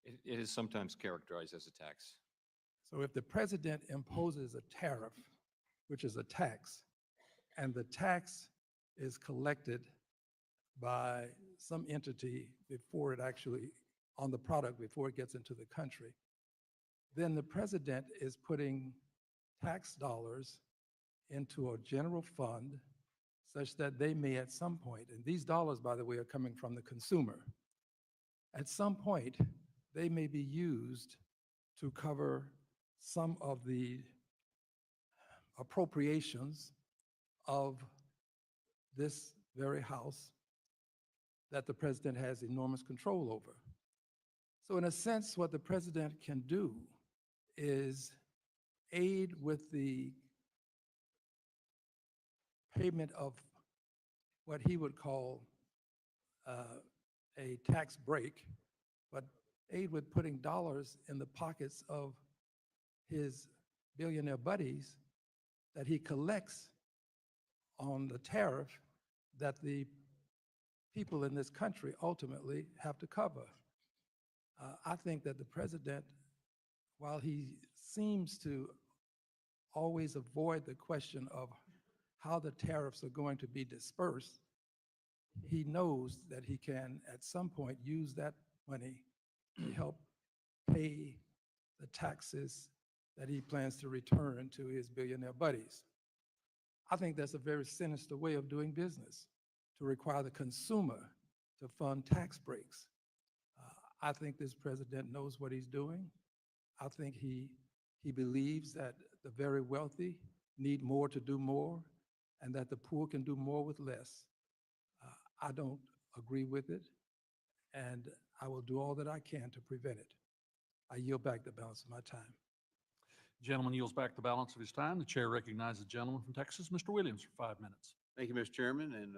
It is sometimes characterized as a tax. So if the president imposes a tariff, which is a tax, and the tax is collected by some entity before it actually, on the product before it gets into the country, then the president is putting tax dollars into a general fund such that they may at some point, and these dollars, by the way, are coming from the consumer, at some point, they may be used to cover some of the appropriations of this very house that the president has enormous control over. So in a sense, what the president can do is aid with the payment of what he would call a tax break, but aid with putting dollars in the pockets of his billionaire buddies that he collects on the tariff that the people in this country ultimately have to cover. I think that the president, while he seems to always avoid the question of how the tariffs are going to be dispersed, he knows that he can at some point use that money to help pay the taxes that he plans to return to his billionaire buddies. I think that's a very sinister way of doing business, to require the consumer to fund tax breaks. I think this president knows what he's doing. I think he believes that the very wealthy need more to do more, and that the poor can do more with less. I don't agree with it, and I will do all that I can to prevent it. I yield back the balance of my time. Gentleman yields back the balance of his time. The chair recognizes the gentleman from Texas, Mr. Williams, for 5 minutes. Thank you, Mr. Chairman, and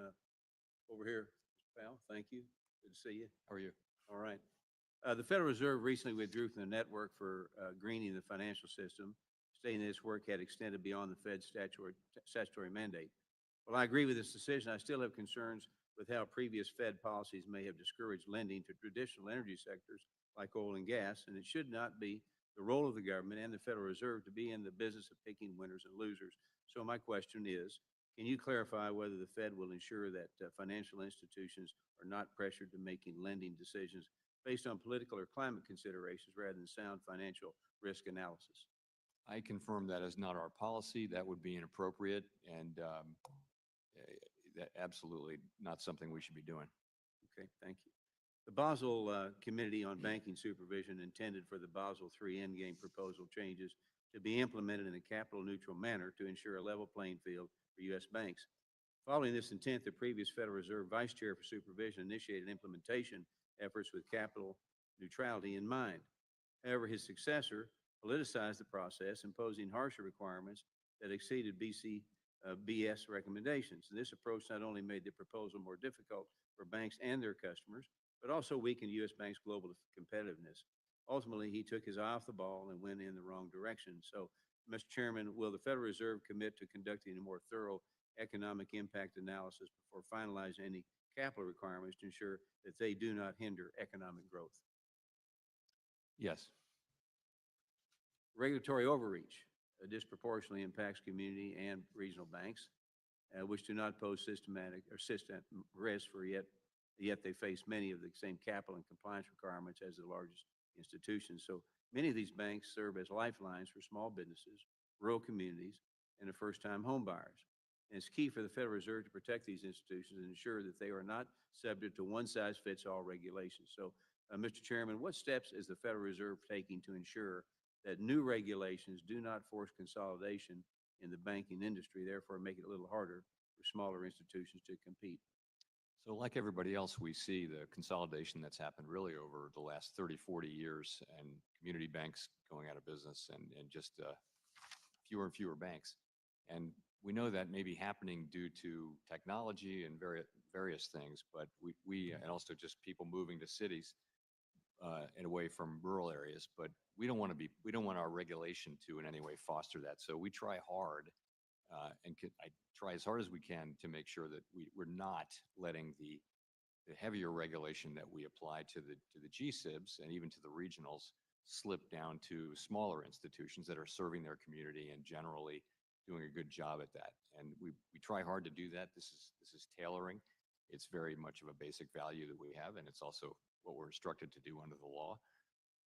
over here, Mr. Powell, thank you. Good to see you. How are you? All right. The Federal Reserve recently withdrew from the network for greening the financial system, stating that its work had extended beyond the Fed's statutory mandate. While I agree with this decision, I still have concerns with how previous Fed policies may have discouraged lending to traditional energy sectors like oil and gas, and it should not be the role of the government and the Federal Reserve to be in the business of picking winners and losers. So my question is, can you clarify whether the Fed will ensure that financial institutions are not pressured to making lending decisions based on political or climate considerations rather than sound financial risk analysis? I confirm that is not our policy. That would be inappropriate and that absolutely not something we should be doing. Okay, thank you. The Basel Committee on Banking Supervision intended for the Basel III Endgame proposal changes to be implemented in a capital neutral manner to ensure a level playing field for U.S. banks. Following this intent, the previous Federal Reserve Vice Chair for Supervision initiated implementation efforts with capital neutrality in mind. However, his successor politicized the process, imposing harsher requirements that exceeded BS recommendations. And this approach not only made the proposal more difficult for banks and their customers, but also weakened U.S. banks' global competitiveness. Ultimately, he took his eye off the ball and went in the wrong direction. So, Mr. Chairman, will the Federal Reserve commit to conducting a more thorough economic impact analysis before finalizing any capital requirements to ensure that they do not hinder economic growth? Yes. Regulatory overreach disproportionately impacts community and regional banks, which do not pose systemic risk for yet they face many of the same capital and compliance requirements as the largest institutions. So many of these banks serve as lifelines for small businesses, rural communities, and the first-time home buyers. And it's key for the Federal Reserve to protect these institutions and ensure that they are not subject to one-size-fits-all regulations. So, Mr. Chairman, what steps is the Federal Reserve taking to ensure that new regulations do not force consolidation in the banking industry, therefore make it a little harder for smaller institutions to compete? So like everybody else, we see the consolidation that's happened really over the last 30, 40 years, and community banks going out of business, and just fewer and fewer banks. And we know that may be happening due to technology and various things, but we and also just people moving to cities and away from rural areas. But we don't want our regulation to in any way foster that. So we try hard, I try as hard as we can to make sure that we're not letting the heavier regulation that we apply to the GSIBs and even to the regionals slip down to smaller institutions that are serving their community and generally doing a good job at that. And we try hard to do that. This is tailoring. It's very much of a basic value that we have, and it's also what we're instructed to do under the law.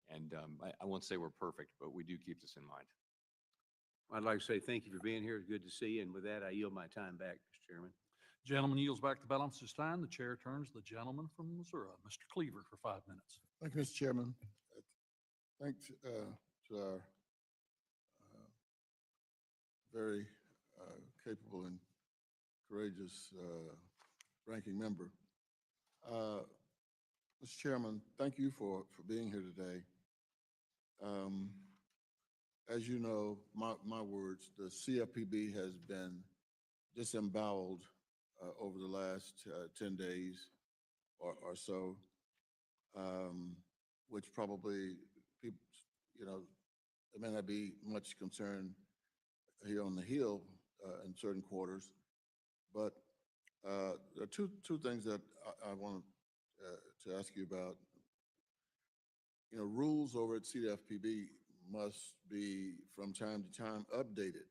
And I won't say we're perfect, but we do keep this in mind. I'd like to say thank you for being here. It's good to see you. And with that, I yield my time back, Mr. Chairman. Gentleman yields back the balance of his time. The chair turns to the gentleman from Missouri, Mr. Cleaver, for 5 minutes. Thank you, Mr. Chairman. Thanks to our very capable and courageous ranking member. Mr. Chairman, thank you for being here today. As you know, my words, the CFPB has been disemboweled over the last 10 days or so, which probably people, there may not be much concern here on the Hill in certain quarters, but there are two things that I want to ask you about. Rules over at CFPB must be from time to time updated.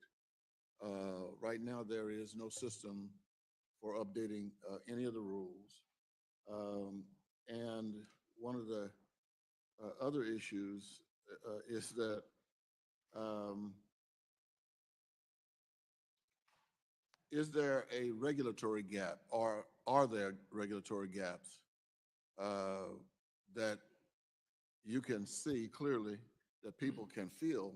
Right now, there is no system for updating any of the rules. And one of the other issues is that is there a regulatory gap, or are there regulatory gaps that you can see clearly, that people can feel,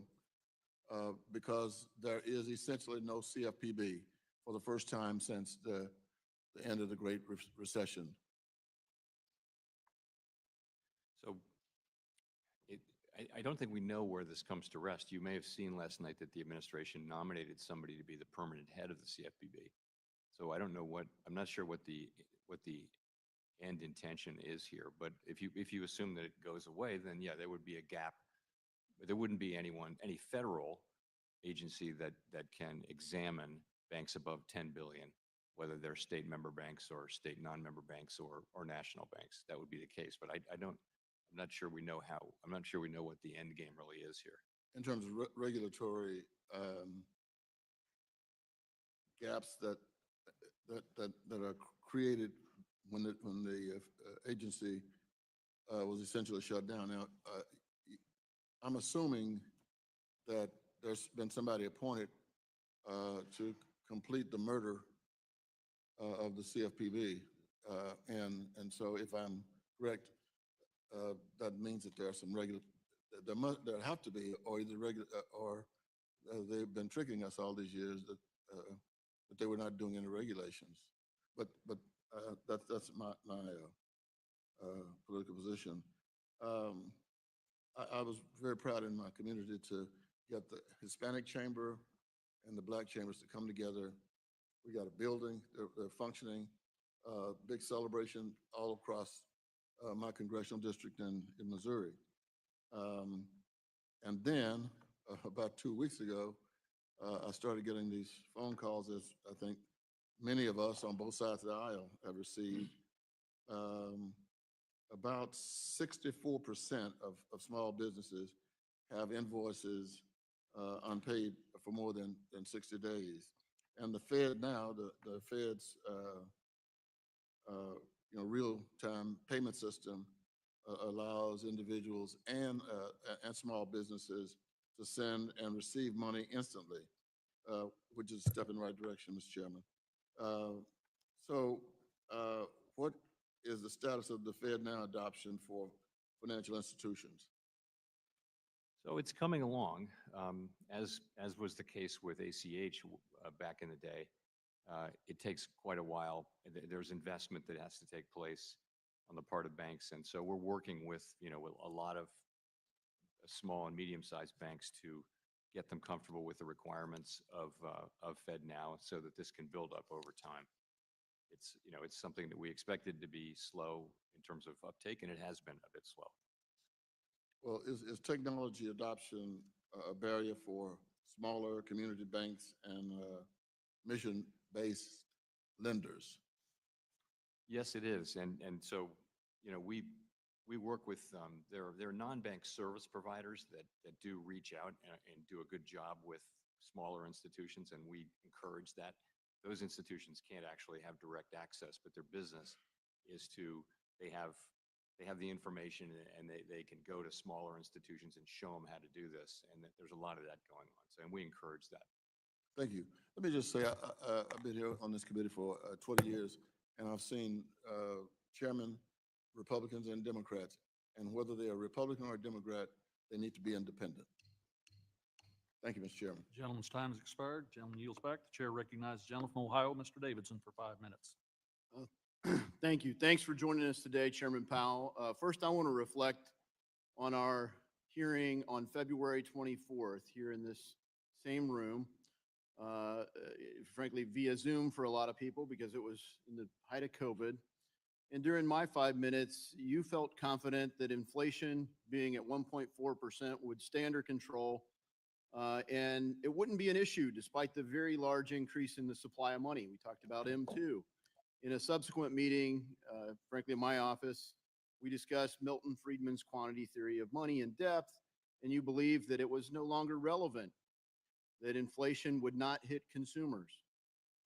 because there is essentially no CFPB for the first time since the end of the Great Recession? So I don't think we know where this comes to rest. You may have seen last night that the administration nominated somebody to be the permanent head of the CFPB. So I don't know I'm not sure what the end intention is here. But if you assume that it goes away, then yeah, there would be a gap. But there wouldn't be any federal agency that can examine banks above 10 billion, whether they're state member banks or state non-member banks or national banks. That would be the case. But I'm not sure we know what the end game really is here. In terms of regulatory gaps that are created when the agency was essentially shut down. Now, I'm assuming that there's been somebody appointed to complete the murder of the CFPB, and so if I'm correct, that means that there are some there have to be, or either they've been tricking us all these years that they were not doing any regulations. But that's my political position. I was very proud in my community to get the Hispanic Chamber and the Black Chambers to come together. We got a building, they're functioning, big celebration all across my congressional district in Missouri. And then about 2 weeks ago, I started getting these phone calls, as I think many of us on both sides of the aisle have received. About 64% of small businesses have invoices unpaid for more than 60 days. And the Fed now, the Fed's real-time payment system allows individuals and small businesses to send and receive money instantly, which is a step in the right direction, Mr. Chairman. So what is the status of the Fed Now adoption for financial institutions? So it's coming along, as was the case with ACH back in the day. It takes quite a while. There's investment that has to take place on the part of banks, and so we're working with a lot of small and medium-sized banks to get them comfortable with the requirements of FedNow, so that this can build up over time. It's something that we expected to be slow in terms of uptake, and it has been a bit slow. Well, is technology adoption a barrier for smaller community banks and mission-based lenders? Yes, it is, and so we work with there are non-bank service providers that do reach out and do a good job with smaller institutions, and we encourage that. Those institutions can't actually have direct access, but their business is they have the information, and they can go to smaller institutions and show them how to do this, and there's a lot of that going on. So, and we encourage that. Thank you. Let me just say, I've been here on this committee for 20 years, and I've seen chairmen, Republicans and Democrats, and whether they are Republican or Democrat, they need to be independent. Thank you, Mr. Chairman. Gentleman's time has expired. Gentleman yields back. The chair recognizes the gentleman from Ohio, Mr. Davidson, for 5 minutes. Thank you. Thanks for joining us today, Chairman Powell. First, I want to reflect on our hearing on February 24th here in this same room, frankly, via Zoom for a lot of people because it was in the height of COVID. And during my 5 minutes, you felt confident that inflation being at 1.4% would stay under control, and it wouldn't be an issue despite the very large increase in the supply of money. We talked about M2. In a subsequent meeting, frankly, in my office, we discussed Milton Friedman's quantity theory of money in depth, and you believed that it was no longer relevant, that inflation would not hit consumers.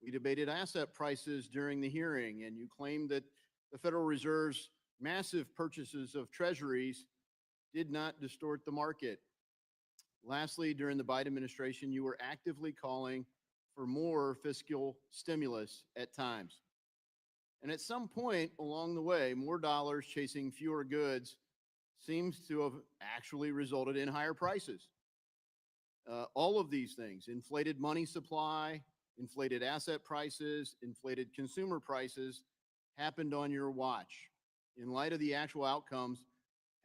We debated asset prices during the hearing, and you claimed that the Federal Reserve's massive purchases of treasuries did not distort the market. Lastly, during the Biden administration, you were actively calling for more fiscal stimulus at times. And at some point along the way, more dollars chasing fewer goods seems to have actually resulted in higher prices. All of these things, inflated money supply, inflated asset prices, inflated consumer prices, happened on your watch. In light of the actual outcomes,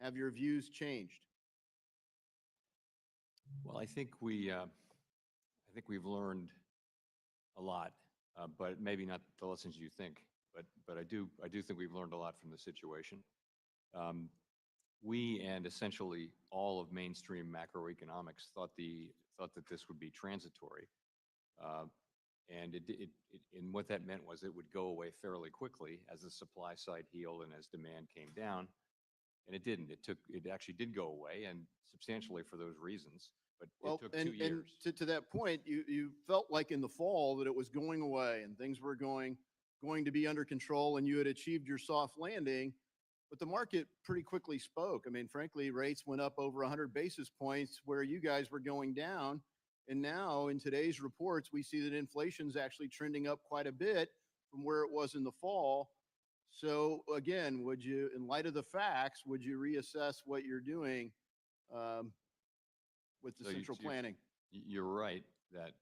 have your views changed? Well, I think we've learned a lot, but maybe not the lessons you think. But I do think we've learned a lot from the situation. We and essentially all of mainstream macroeconomics thought that this would be transitory, and and what that meant was it would go away fairly quickly as the supply side healed and as demand came down. And it didn't. It actually did go away, and substantially for those reasons. But it took 2 years. And to that point, you felt like in the fall that it was going away and things were going to be under control, and you had achieved your soft landing. But the market pretty quickly spoke. I mean, frankly, rates went up over 100 basis points where you guys were going down. And now in today's reports, we see that inflation's actually trending up quite a bit from where it was in the fall. So again, would you, in light of the facts, would you reassess what you're doing with the central planning? You're right that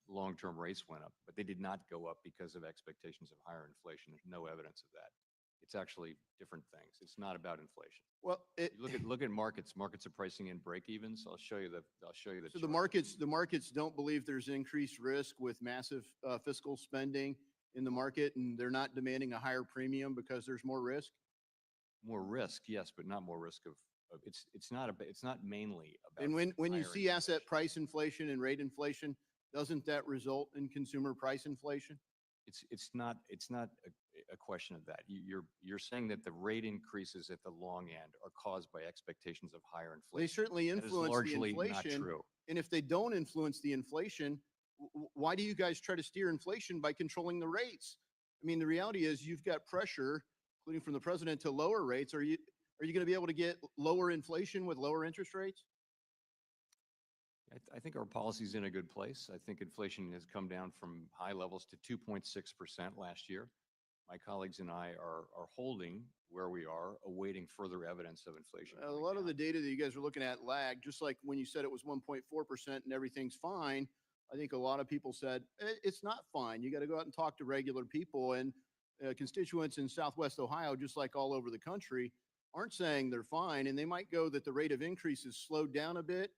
long-term rates went up, but they did not go up because of expectations of higher inflation. There's no evidence of that. It's actually different things. It's not about inflation. Well, You look at markets. Markets are pricing in break-evens. I'll show you the so chart. the markets don't believe there's increased risk with massive fiscal spending in the market, and they're not demanding a higher premium because there's more risk? More risk, yes, but not more risk of it's not mainly about. And when you higher see asset inflation. price inflation and rate inflation, doesn't that result in consumer price inflation? It's not a question of that. You're saying that the rate increases at the long end are caused by expectations of higher inflation. They certainly That is influence the largely not inflation. true. And if they don't influence the inflation, why do you guys try to steer inflation by controlling the rates? I mean, the reality is you've got pressure, including from the president, to lower rates. Are you going to be able to get lower inflation with lower interest rates? I think our policy's in a good place. I think inflation has come down from high levels to 2.6% last year. My colleagues and I are holding where we are, awaiting further evidence of inflation. A lot of the data that you guys are looking at lag, just like when you said it was 1.4% and everything's fine. I think a lot of people said it's not fine. You got to go out and talk to regular people, and constituents in Southwest Ohio, just like all over the country, aren't saying they're fine. And they might go that the rate of increase has slowed down a bit,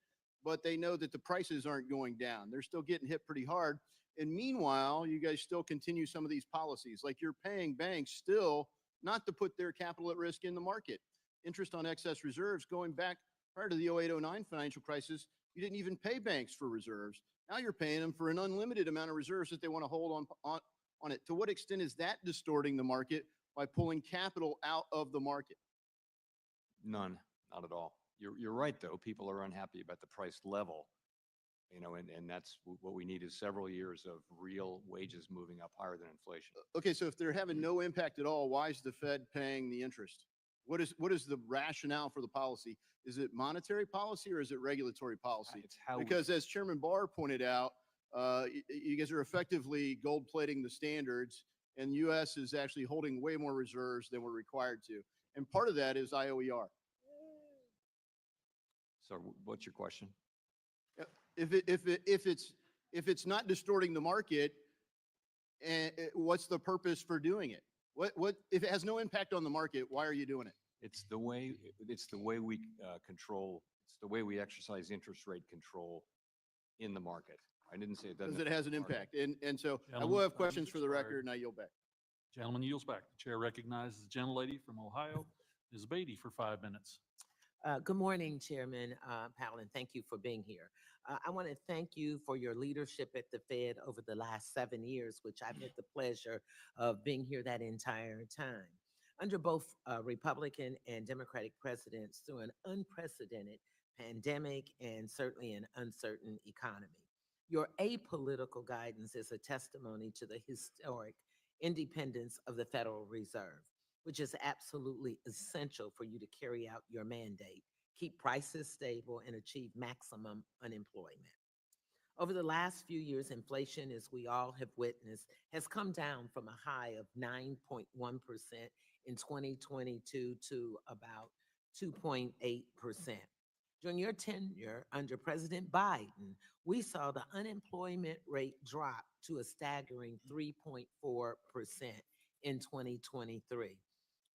but they know that the prices aren't going down. They're still getting hit pretty hard. And meanwhile, you guys still continue some of these policies, like you're paying banks still not to put their capital at risk in the market. Interest on excess reserves going back prior to the 08-09 financial crisis, you didn't even pay banks for reserves. Now you're paying them for an unlimited amount of reserves that they want to hold on it. To what extent is that distorting the market by pulling capital out of the market? None, not at all. You're right, though. People are unhappy about the price level, and that's what we need is several years of real wages moving up higher than inflation. Okay, so if they're having no impact at all, why is the Fed paying the interest? What is the rationale for the policy? Is it monetary policy or is it regulatory policy? It's how we- Because as Chairman Barr pointed out, you guys are effectively gold plating the standards, and U.S. is actually holding way more reserves than we're required to. And part of that is IOER. So what's your question? If it's not distorting the market, and what's the purpose for doing it? What if it has no impact on the market? Why are you doing it? It's the way we control. It's the way we exercise interest rate control in the market. I didn't say it doesn't. Because it has an affect the market. impact. And so I Gentlemen, will have time questions has for the expired. record, and I yield back. Gentleman yields back. The chair recognizes the gentlelady from Ohio, Ms. Beatty, for 5 minutes. Good morning, Chairman Powell, and thank you for being here. I want to thank you for your leadership at the Fed over the last 7 years, which I've had the pleasure of being here that entire time. Under both Republican and Democratic presidents through an unprecedented pandemic and certainly an uncertain economy. Your apolitical guidance is a testimony to the historic independence of the Federal Reserve, which is absolutely essential for you to carry out your mandate, keep prices stable, and achieve maximum unemployment. Over the last few years, inflation, as we all have witnessed, has come down from a high of 9.1% in 2022 to about 2.8%. During your tenure under President Biden, we saw the unemployment rate drop to a staggering 3.4% in 2023.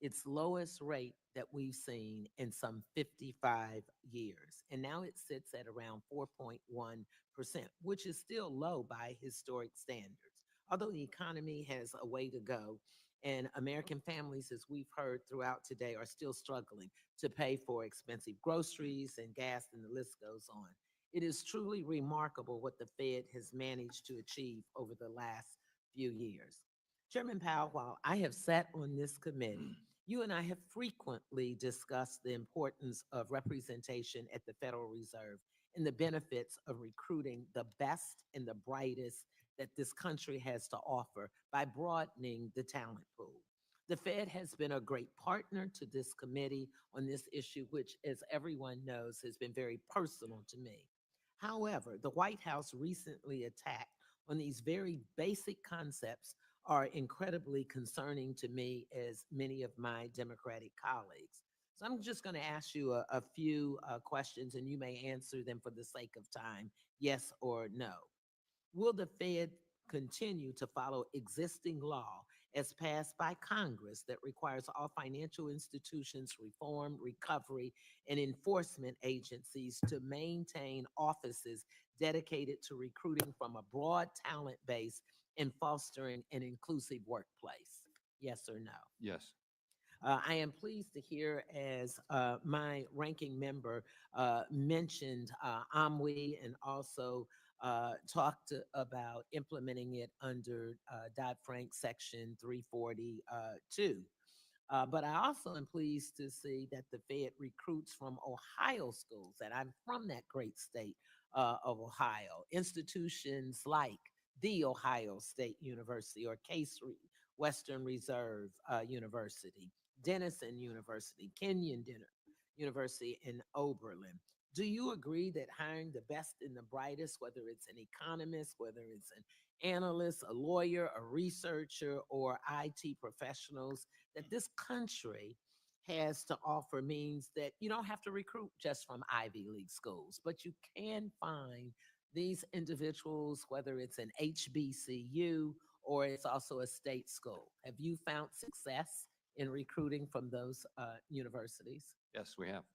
Its lowest rate that we've seen in some 55 years. And now it sits at around 4.1%, which is still low by historic standards. Although the economy has a way to go, and American families, as we've heard throughout today, are still struggling to pay for expensive groceries and gas, and the list goes on. It is truly remarkable what the Fed has managed to achieve over the last few years. Chairman Powell, while I have sat on this committee, you and I have frequently discussed the importance of representation at the Federal Reserve and the benefits of recruiting the best and the brightest that this country has to offer by broadening the talent pool. The Fed has been a great partner to this committee on this issue, which, as everyone knows, has been very personal to me. However, the White House recently attacked on these very basic concepts are incredibly concerning to me, as many of my Democratic colleagues. So I'm just going to ask you a few questions and you may answer them for the sake of time, yes or no. Will the Fed continue to follow existing law as passed by Congress that requires all financial institutions, reform, recovery, and enforcement agencies to maintain offices dedicated to recruiting from a broad talent base and fostering an inclusive workplace? Yes or no? Yes. I am pleased to hear, as my ranking member mentioned AMWI and also talked about implementing it under Dodd-Frank Section 342. But I also am pleased to see that the Fed recruits from Ohio schools, and I'm from that great state of Ohio. Institutions like the Ohio State University or Western Reserve University, Denison University, University, and Oberlin. Do you agree that hiring the best and the brightest, whether it's an economist, whether it's an analyst, a lawyer, a researcher, or IT professionals, that this country has to offer means that you don't have to recruit just from Ivy League schools, but you can find these individuals, whether it's an HBCU or it's also a state school? Have you found success in recruiting from those universities? Yes, we have.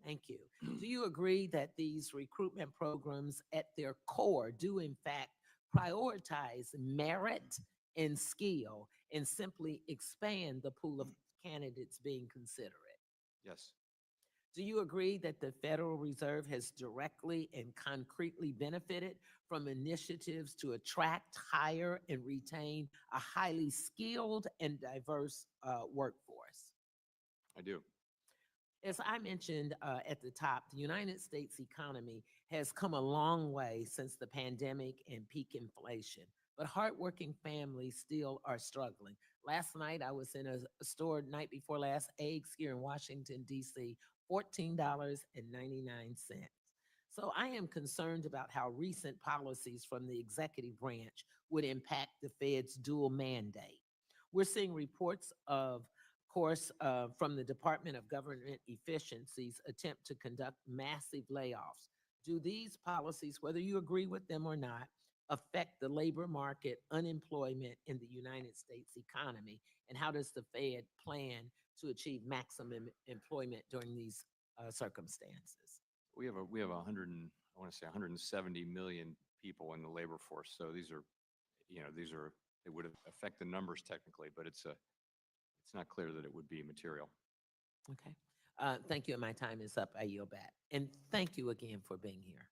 Thank you. Do you agree that these recruitment programs at their core do in fact prioritize merit and skill and simply expand the pool of candidates being considered? Yes. Do you agree that the Federal Reserve has directly and concretely benefited from initiatives to attract, hire, and retain a highly skilled and diverse workforce? I do. As I mentioned at the top, the United States economy has come a long way since the pandemic and peak inflation, but hardworking families still are struggling. Last night, I was in a store night before last, eggs here in Washington, D.C., $14.99. So I am concerned about how recent policies from the executive branch would impact the Fed's dual mandate. We're seeing reports of course, from the Department of Government Efficiency's attempt to conduct massive layoffs. Do these policies, whether you agree with them or not, affect the labor market, unemployment in the United States economy? And how does the Fed plan to achieve maximum employment during these circumstances? We have 170 million people in the labor force. So these are, it would affect the numbers technically, but it's not clear that it would be material. Okay. Thank you. And my time is up. I yield back. And thank you again for being here.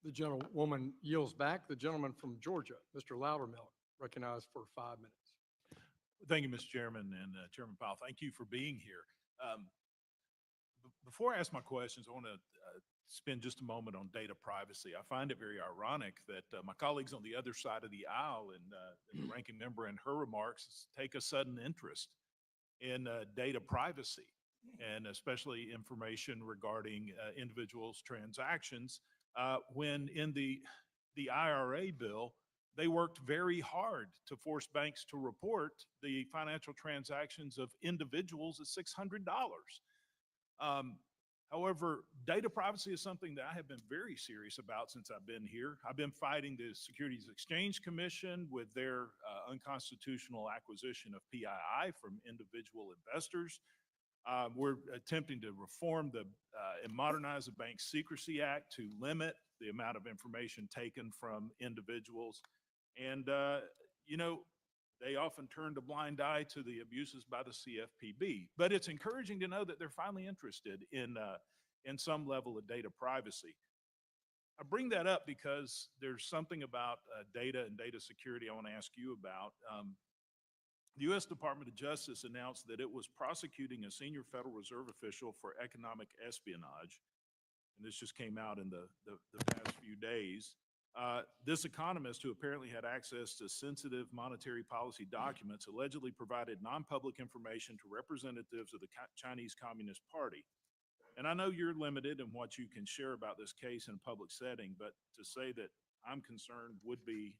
The gentlewoman yields back. The gentleman from Georgia, Mr. Loudermilk, recognized for 5 minutes. Thank you, Mr. Chairman, and Chairman Powell, thank you for being here. Before I ask my questions, I want to spend just a moment on data privacy. I find it very ironic that my colleagues on the other side of the aisle and the ranking member in her remarks take a sudden interest in data privacy, and especially information regarding individuals' transactions, when in the IRA bill, they worked very hard to force banks to report the financial transactions of individuals at $600. However, data privacy is something that I have been very serious about since I've been here. I've been fighting the Securities Exchange Commission with their unconstitutional acquisition of PII from individual investors. We're attempting to reform and modernize the Bank Secrecy Act to limit the amount of information taken from individuals. And, they often turned a blind eye to the abuses by the CFPB. But it's encouraging to know that they're finally interested in some level of data privacy. I bring that up because there's something about data and data security I want to ask you about. The U.S. Department of Justice announced that it was prosecuting a senior Federal Reserve official for economic espionage. And this just came out in the past few days. This economist, who apparently had access to sensitive monetary policy documents, allegedly provided non-public information to representatives of the Chinese Communist Party. And I know you're limited in what you can share about this case in a public setting, but to say that I'm concerned would be,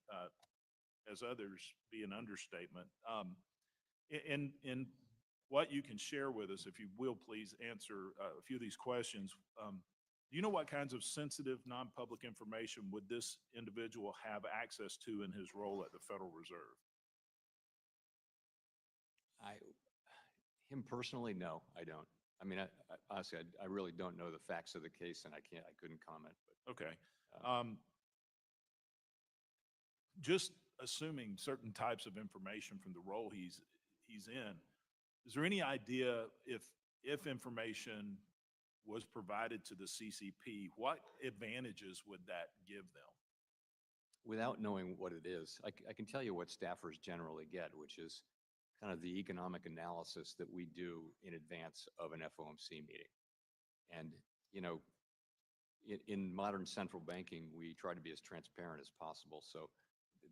as others, be an understatement. In what you can share with us, if you will, please answer a few of these questions. Do you know what kinds of sensitive, non-public information would this individual have access to in his role at the Federal Reserve? Him personally, no, I don't. I mean, honestly, I really don't know the facts of the case, and I couldn't comment. But Okay. Just assuming certain types of information from the role he's in, is there any idea if information was provided to the CCP, what advantages would that give them? without knowing what it is, I can tell you what staffers generally get, which is kind of the economic analysis that we do in advance of an FOMC meeting. And, you know, in modern central banking, we try to be as transparent as possible. So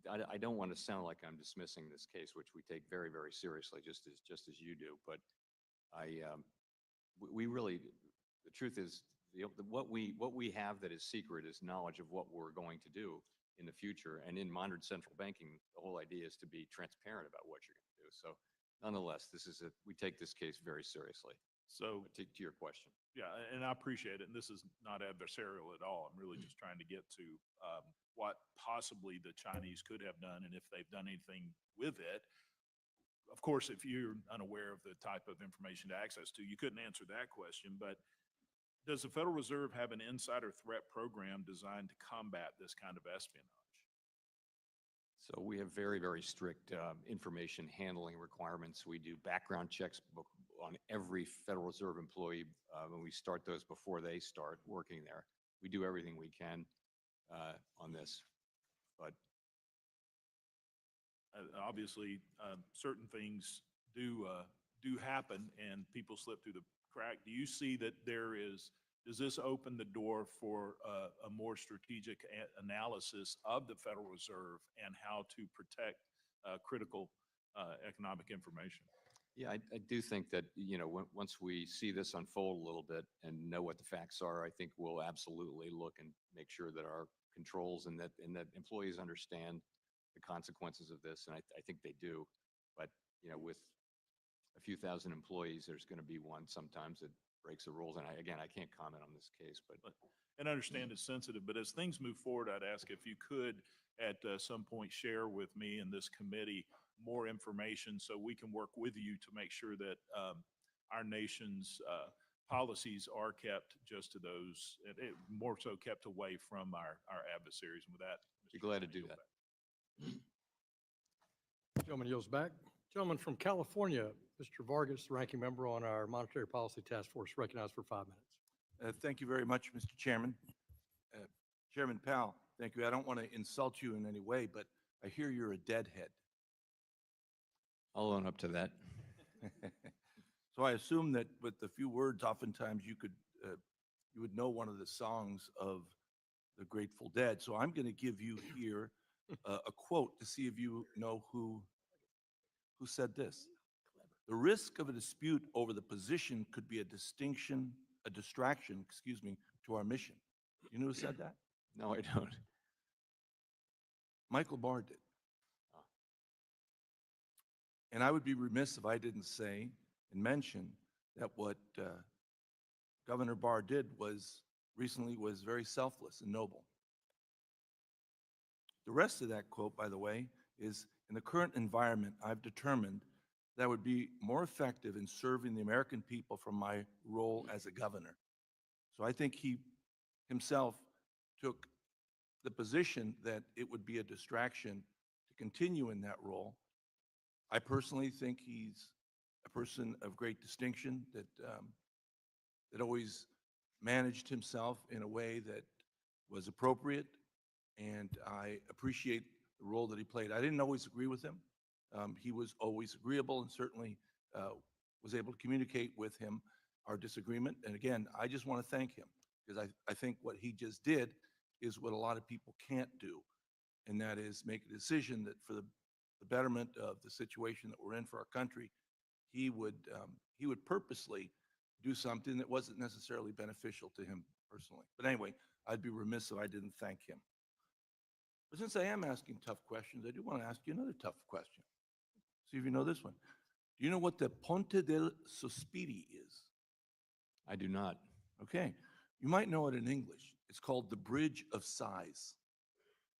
I don't want to sound like I'm dismissing this case, which we take very, very seriously, just as you do. But we really, the truth is, what we have that is secret is knowledge of what we're going to do in the future. And in modern central banking, the whole idea is to be transparent about what you're going to do. So nonetheless, we take this case very seriously. So to your question. Yeah, and I appreciate it. And this is not adversarial at all. I'm really just trying to get to what possibly the Chinese could have done and if they've done anything with it. Of course, if you're unaware of the type of information to access to, you couldn't answer that question. But does the Federal Reserve have an insider threat program designed to combat this kind of espionage? So we have very, very strict information handling requirements. We do background checks on every Federal Reserve employee when we start those before they start working there. We do everything we can on this, but obviously, certain things do happen and people slip through the crack. Do you see that does this open the door for a more strategic analysis of the Federal Reserve and how to protect critical economic information? yeah, I do think that, you know, once we see this unfold a little bit and know what the facts are, I think we'll absolutely look and make sure that our controls and that employees understand the consequences of this. And I think they do. But, you know, with a few thousand employees, there's going to be one sometimes that breaks the rules. And again, I can't comment on this case, but. And I understand it's sensitive, but as things move forward, I'd ask if you could at some point share with me and this committee more information so we can work with you to make sure that our nation's policies are kept just to those, more so kept away from our adversaries. And with that, Be glad to do that. Gentleman yields back. Gentleman from California, Mr. Vargas, ranking member on our Monetary Policy Task Force, recognized for 5 minutes. Thank you very much, Mr. Chairman. Chairman Powell, thank you. I don't want to insult you in any way, but I hear you're a deadhead. I'll own up to that. So I assume that with a few words, oftentimes you would know one of the songs of the Grateful Dead. So I'm going to give you here a quote to see if you know who said this. The risk of a dispute over the position could be a distraction, to our mission. You know who said that? No, I don't. Michael Barr did. And I would be remiss if I didn't say and mention that what Governor Barr did recently was very selfless and noble. The rest of that quote, by the way, is, in the current environment, I've determined that I would be more effective in serving the American people from my role as a governor. So I think he himself took the position that it would be a distraction to continue in that role. I personally think he's a person of great distinction that always managed himself in a way that was appropriate, and I appreciate the role that he played. I didn't always agree with him. He was always agreeable and certainly was able to communicate with him our disagreement. And again, I just want to thank him because I think what he just did is what a lot of people can't do, and that is make a decision that for the betterment of the situation that we're in for our country, he would purposely do something that wasn't necessarily beneficial to him personally. But anyway, I'd be remiss if I didn't thank him. But since I am asking tough questions, I do want to ask you another tough question. See if you know this one. Do you know what the Ponte del Sospiri is? I do not. Okay. You might know it in English. It's called the Bridge of Sighs.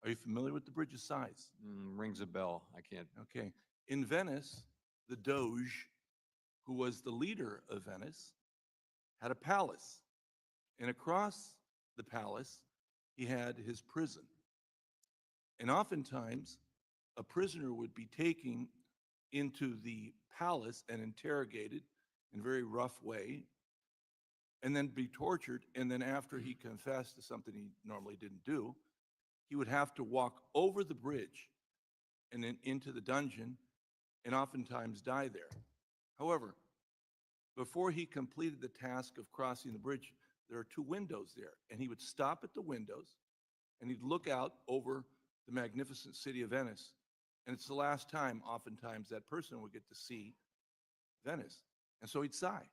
Are you familiar with the Bridge of Sighs? Rings a bell. I can't. Okay. In Venice, the Doge, who was the leader of Venice, had a palace. And across the palace, he had his prison. And oftentimes, a prisoner would be taken into the palace and interrogated in a very rough way, and then be tortured. And then after he confessed to something he normally didn't do, he would have to walk over the bridge and then into the dungeon and oftentimes die there. However, before he completed the task of crossing the bridge, there are two windows there, and he would stop at the windows and he'd look out over the magnificent city of Venice. And it's the last time, oftentimes, that person would get to see Venice. And so he'd sigh.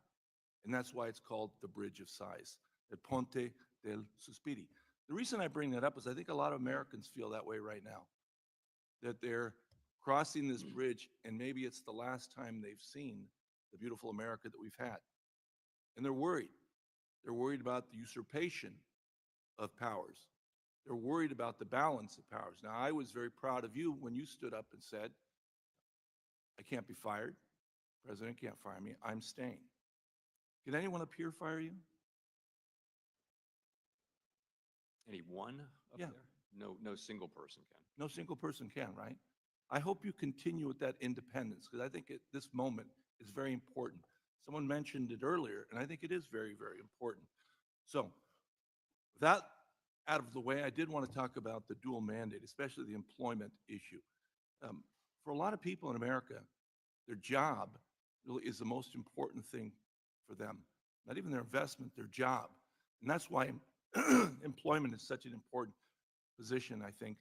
And that's why it's called the Bridge of Sighs, the Ponte del Sospiri. The reason I bring that up is I think a lot of Americans feel that way right now, that they're crossing this bridge and maybe it's the last time they've seen the beautiful America that we've had. And they're worried. They're worried about the usurpation of powers. They're worried about the balance of powers. Now, I was very proud of you when you stood up and said, I can't be fired. The president can't fire me. I'm staying. Can anyone up here fire you? Anyone up Yeah. there? No single person can. No single person can, right? I hope you continue with that independence, because I think at this moment is very important. Someone mentioned it earlier, and I think it is very, very important. So, with that out of the way, I did want to talk about the dual mandate, especially the employment issue. For a lot of people in America, their job really is the most important thing for them. Not even their investment, their job. And that's why employment is such an important position, I think,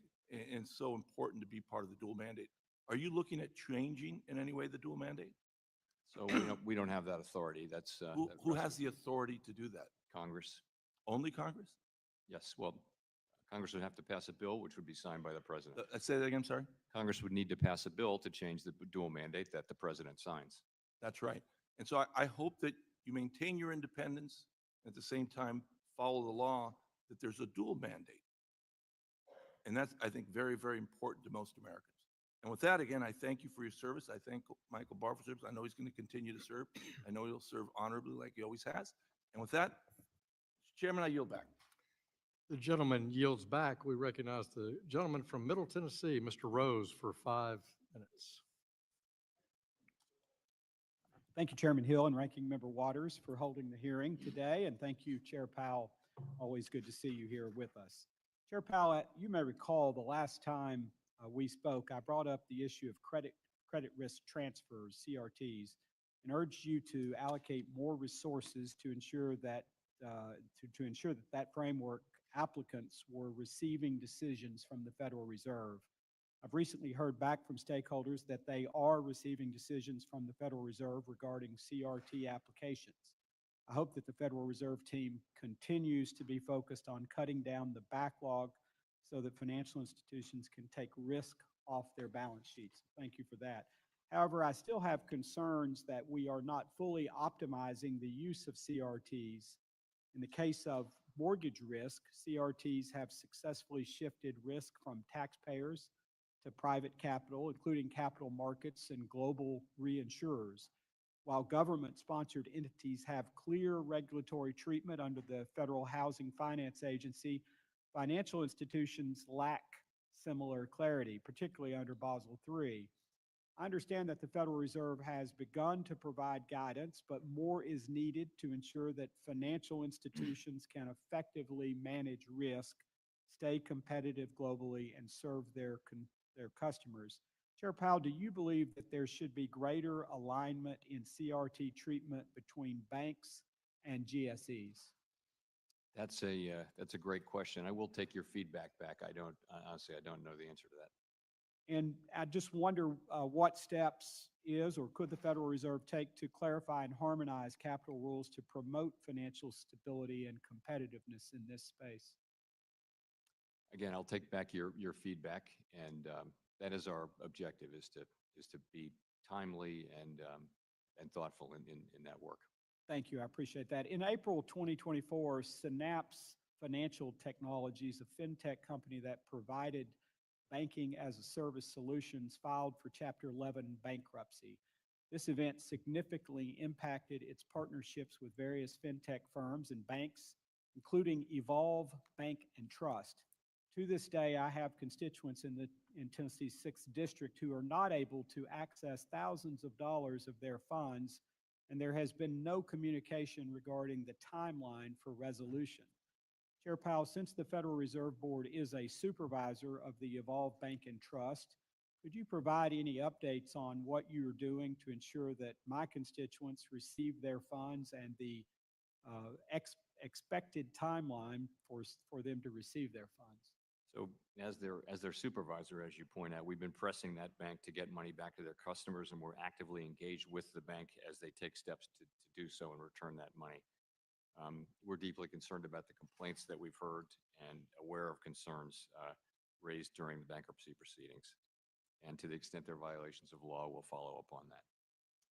and so important to be part of the dual mandate. Are you looking at changing in any way the dual mandate? So we don't have that authority. That's Who has the authority to do that? Congress. Only Congress? Yes. Well, Congress would have to pass a bill, which would be signed by the president. Say that again, sorry? Congress would need to pass a bill to change the dual mandate that the president signs. That's right. And so I hope that you maintain your independence, at the same time follow the law, that there's a dual mandate. And that's, I think, very, very important to most Americans. And with that, again, I thank you for your service. I thank Michael Barr for service. I know he's going to continue to serve. I know he'll serve honorably like he always has. And with that, Mr. Chairman, I yield back. The gentleman yields back. We recognize the gentleman from Middle Tennessee, Mr. Rose, for 5 minutes. Thank you, Chairman Hill and Ranking Member Waters, for holding the hearing today. And thank you, Chair Powell. Always good to see you here with us. Chair Powell, you may recall the last time we spoke, I brought up the issue of credit risk transfers, CRTs, and urged you to allocate more resources to ensure that that framework applicants were receiving decisions from the Federal Reserve. I've recently heard back from stakeholders that they are receiving decisions from the Federal Reserve regarding CRT applications. I hope that the Federal Reserve team continues to be focused on cutting down the backlog so that financial institutions can take risk off their balance sheets. Thank you for that. However, I still have concerns that we are not fully optimizing the use of CRTs. In the case of mortgage risk, CRTs have successfully shifted risk from taxpayers to private capital, including capital markets and global reinsurers. While government-sponsored entities have clear regulatory treatment under the Federal Housing Finance Agency, financial institutions lack similar clarity, particularly under Basel III. I understand that the Federal Reserve has begun to provide guidance, but more is needed to ensure that financial institutions can effectively manage risk, stay competitive globally, and serve their customers. Chair Powell, do you believe that there should be greater alignment in CRT treatment between banks and GSEs? That's a great question. I will take your feedback back. Honestly, I don't know the answer to that. And I just wonder what steps is or could the Federal Reserve take to clarify and harmonize capital rules to promote financial stability and competitiveness in this space? Again, I'll take back your feedback, and that is our objective: is to be timely and thoughtful in that work. Thank you. I appreciate that. In April 2024, Synapse Financial Technologies, a fintech company that provided banking as a service solutions, filed for Chapter 11 bankruptcy. This event significantly impacted its partnerships with various fintech firms and banks, including Evolve Bank and Trust. To this day, I have constituents in Tennessee's 6th District who are not able to access thousands of dollars of their funds, and there has been no communication regarding the timeline for resolution. Chair Powell, since the Federal Reserve Board is a supervisor of the Evolve Bank and Trust, could you provide any updates on what you are doing to ensure that my constituents receive their funds and the expected timeline for them to receive their funds? So as their supervisor, as you point out, we've been pressing that bank to get money back to their customers, and we're actively engaged with the bank as they take steps to do so and return that money. We're deeply concerned about the complaints that we've heard and aware of concerns raised during the bankruptcy proceedings. And to the extent there are violations of law, we'll follow up on that.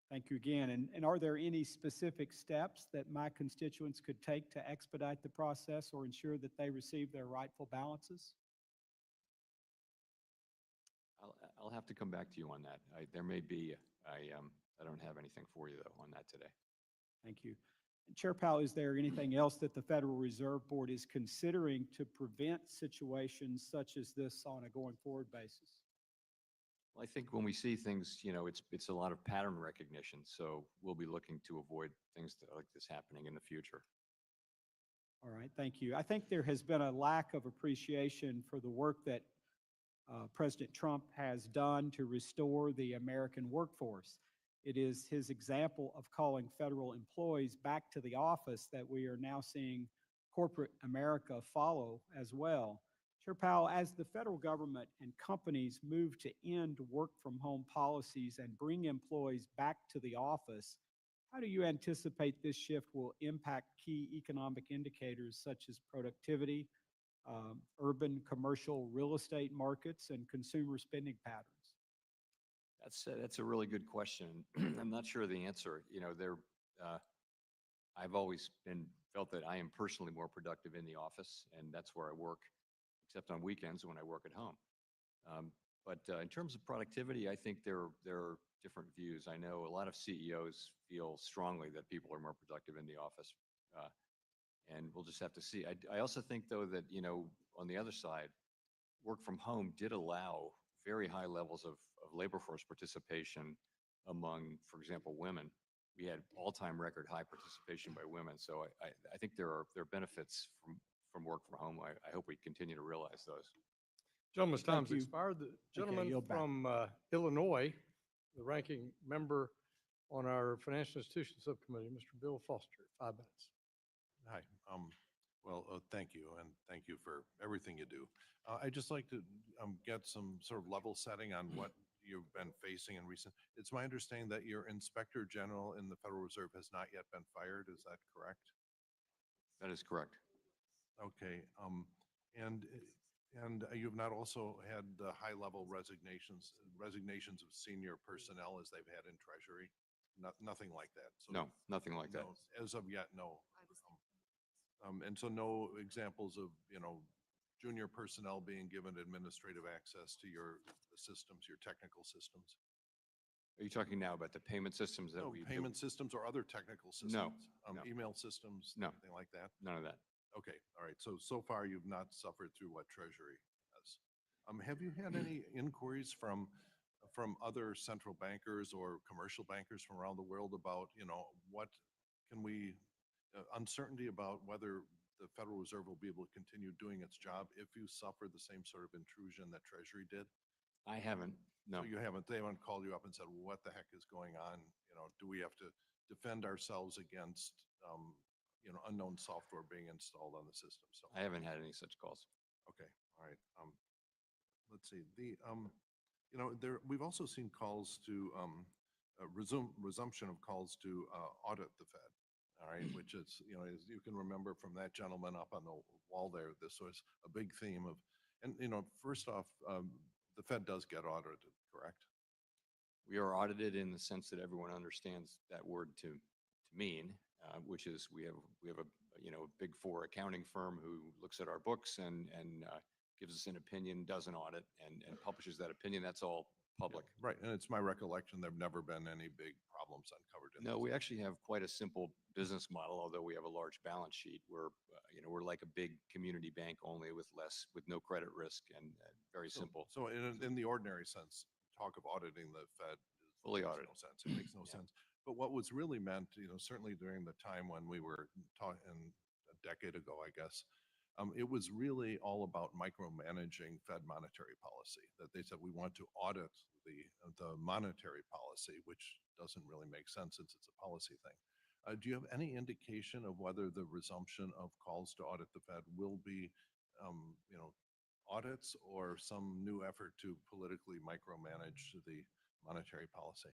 Thank you again. And are there any specific steps that my constituents could take to expedite the process or ensure that they receive their rightful balances? I'll have to come back to you on that. There may be, I don't have anything for you though on that today. Thank you. And Chair Powell, is there anything else that the Federal Reserve Board is considering to prevent situations such as this on a going forward basis? Well, I think when we see things, it's a lot of pattern recognition. So we'll be looking to avoid things like this happening in the future. All right, thank you. I think there has been a lack of appreciation for the work that President Trump has done to restore the American workforce. It is his example of calling federal employees back to the office that we are now seeing corporate America follow as well. Chair Powell, as the federal government and companies move to end work from home policies and bring employees back to the office, how do you anticipate this shift will impact key economic indicators such as productivity, urban commercial real estate markets, and consumer spending patterns? That's a really good question. I'm not sure the answer. I've always felt that I am personally more productive in the office, and that's where I work, except on weekends when I work at home. But in terms of productivity, I think there are different views. I know a lot of CEOs feel strongly that people are more productive in the office, and we'll just have to see. I also think, though, that on the other side, work from home did allow very high levels of labor force participation among, for example, women. We had all-time record high participation by women. So I think there are benefits from work from home. I hope we continue to realize those. Gentleman's Thank time's you. expired. The gentleman yield back. from Illinois, the ranking member on our Financial Institutions Subcommittee, Mr. Bill Foster, 5 minutes. Hi. Thank you, and thank you for everything you do. I'd just like to get some sort of level setting on what you've been facing in recent. It's my understanding that your Inspector General in the Federal Reserve has not yet been fired. Is that correct? That is correct. Okay. And you've not also had the high-level resignations of senior personnel as they've had in Treasury? Nothing like that? So No, nothing like that. no, as of yet, no. And so no examples of, junior personnel being given administrative access to your systems, your technical systems? Are you talking now about the payment systems that No, we payment systems or other technical systems? No. Email systems? No. Anything like that? None of that. Okay, all right. So far you've not suffered through what Treasury has. Have you had any inquiries from other central bankers or commercial bankers from around the world about, what can we, uncertainty about whether the Federal Reserve will be able to continue doing its job if you suffer the same sort of intrusion that Treasury did? I haven't, no. So you haven't, they haven't called you up and said, well, what the heck is going on? Do we have to defend ourselves against, unknown software being installed on the system? So I haven't had any such calls. okay, all right. Let's see. We've also seen calls to resumption of calls to audit the Fed. All right, which is, as you can remember from that gentleman up on the wall there, this was a big theme of, and first off, the Fed does get audited, correct? We are audited in the sense that everyone understands that word to mean, which is we have a, you know, a Big Four accounting firm who looks at our books and gives us an opinion, does an audit, and publishes that opinion. That's all public. Right, and it's my recollection, there've never been any big problems uncovered in No, this. we actually have quite a simple business model, although we have a large balance sheet. We're, you know, we're like a big community bank only with no credit risk and very simple. So in the ordinary sense, talk of auditing the Fed Fully makes audited. no sense. It makes no sense. But what was really meant, you know, certainly during the time when we were talking a decade ago, I guess, it was really all about micromanaging Fed monetary policy, that they said we want to audit the monetary policy, which doesn't really make sense since it's a policy thing. Do you have any indication of whether the resumption of calls to audit the Fed will be, you know, audits or some new effort to politically micromanage the monetary policy?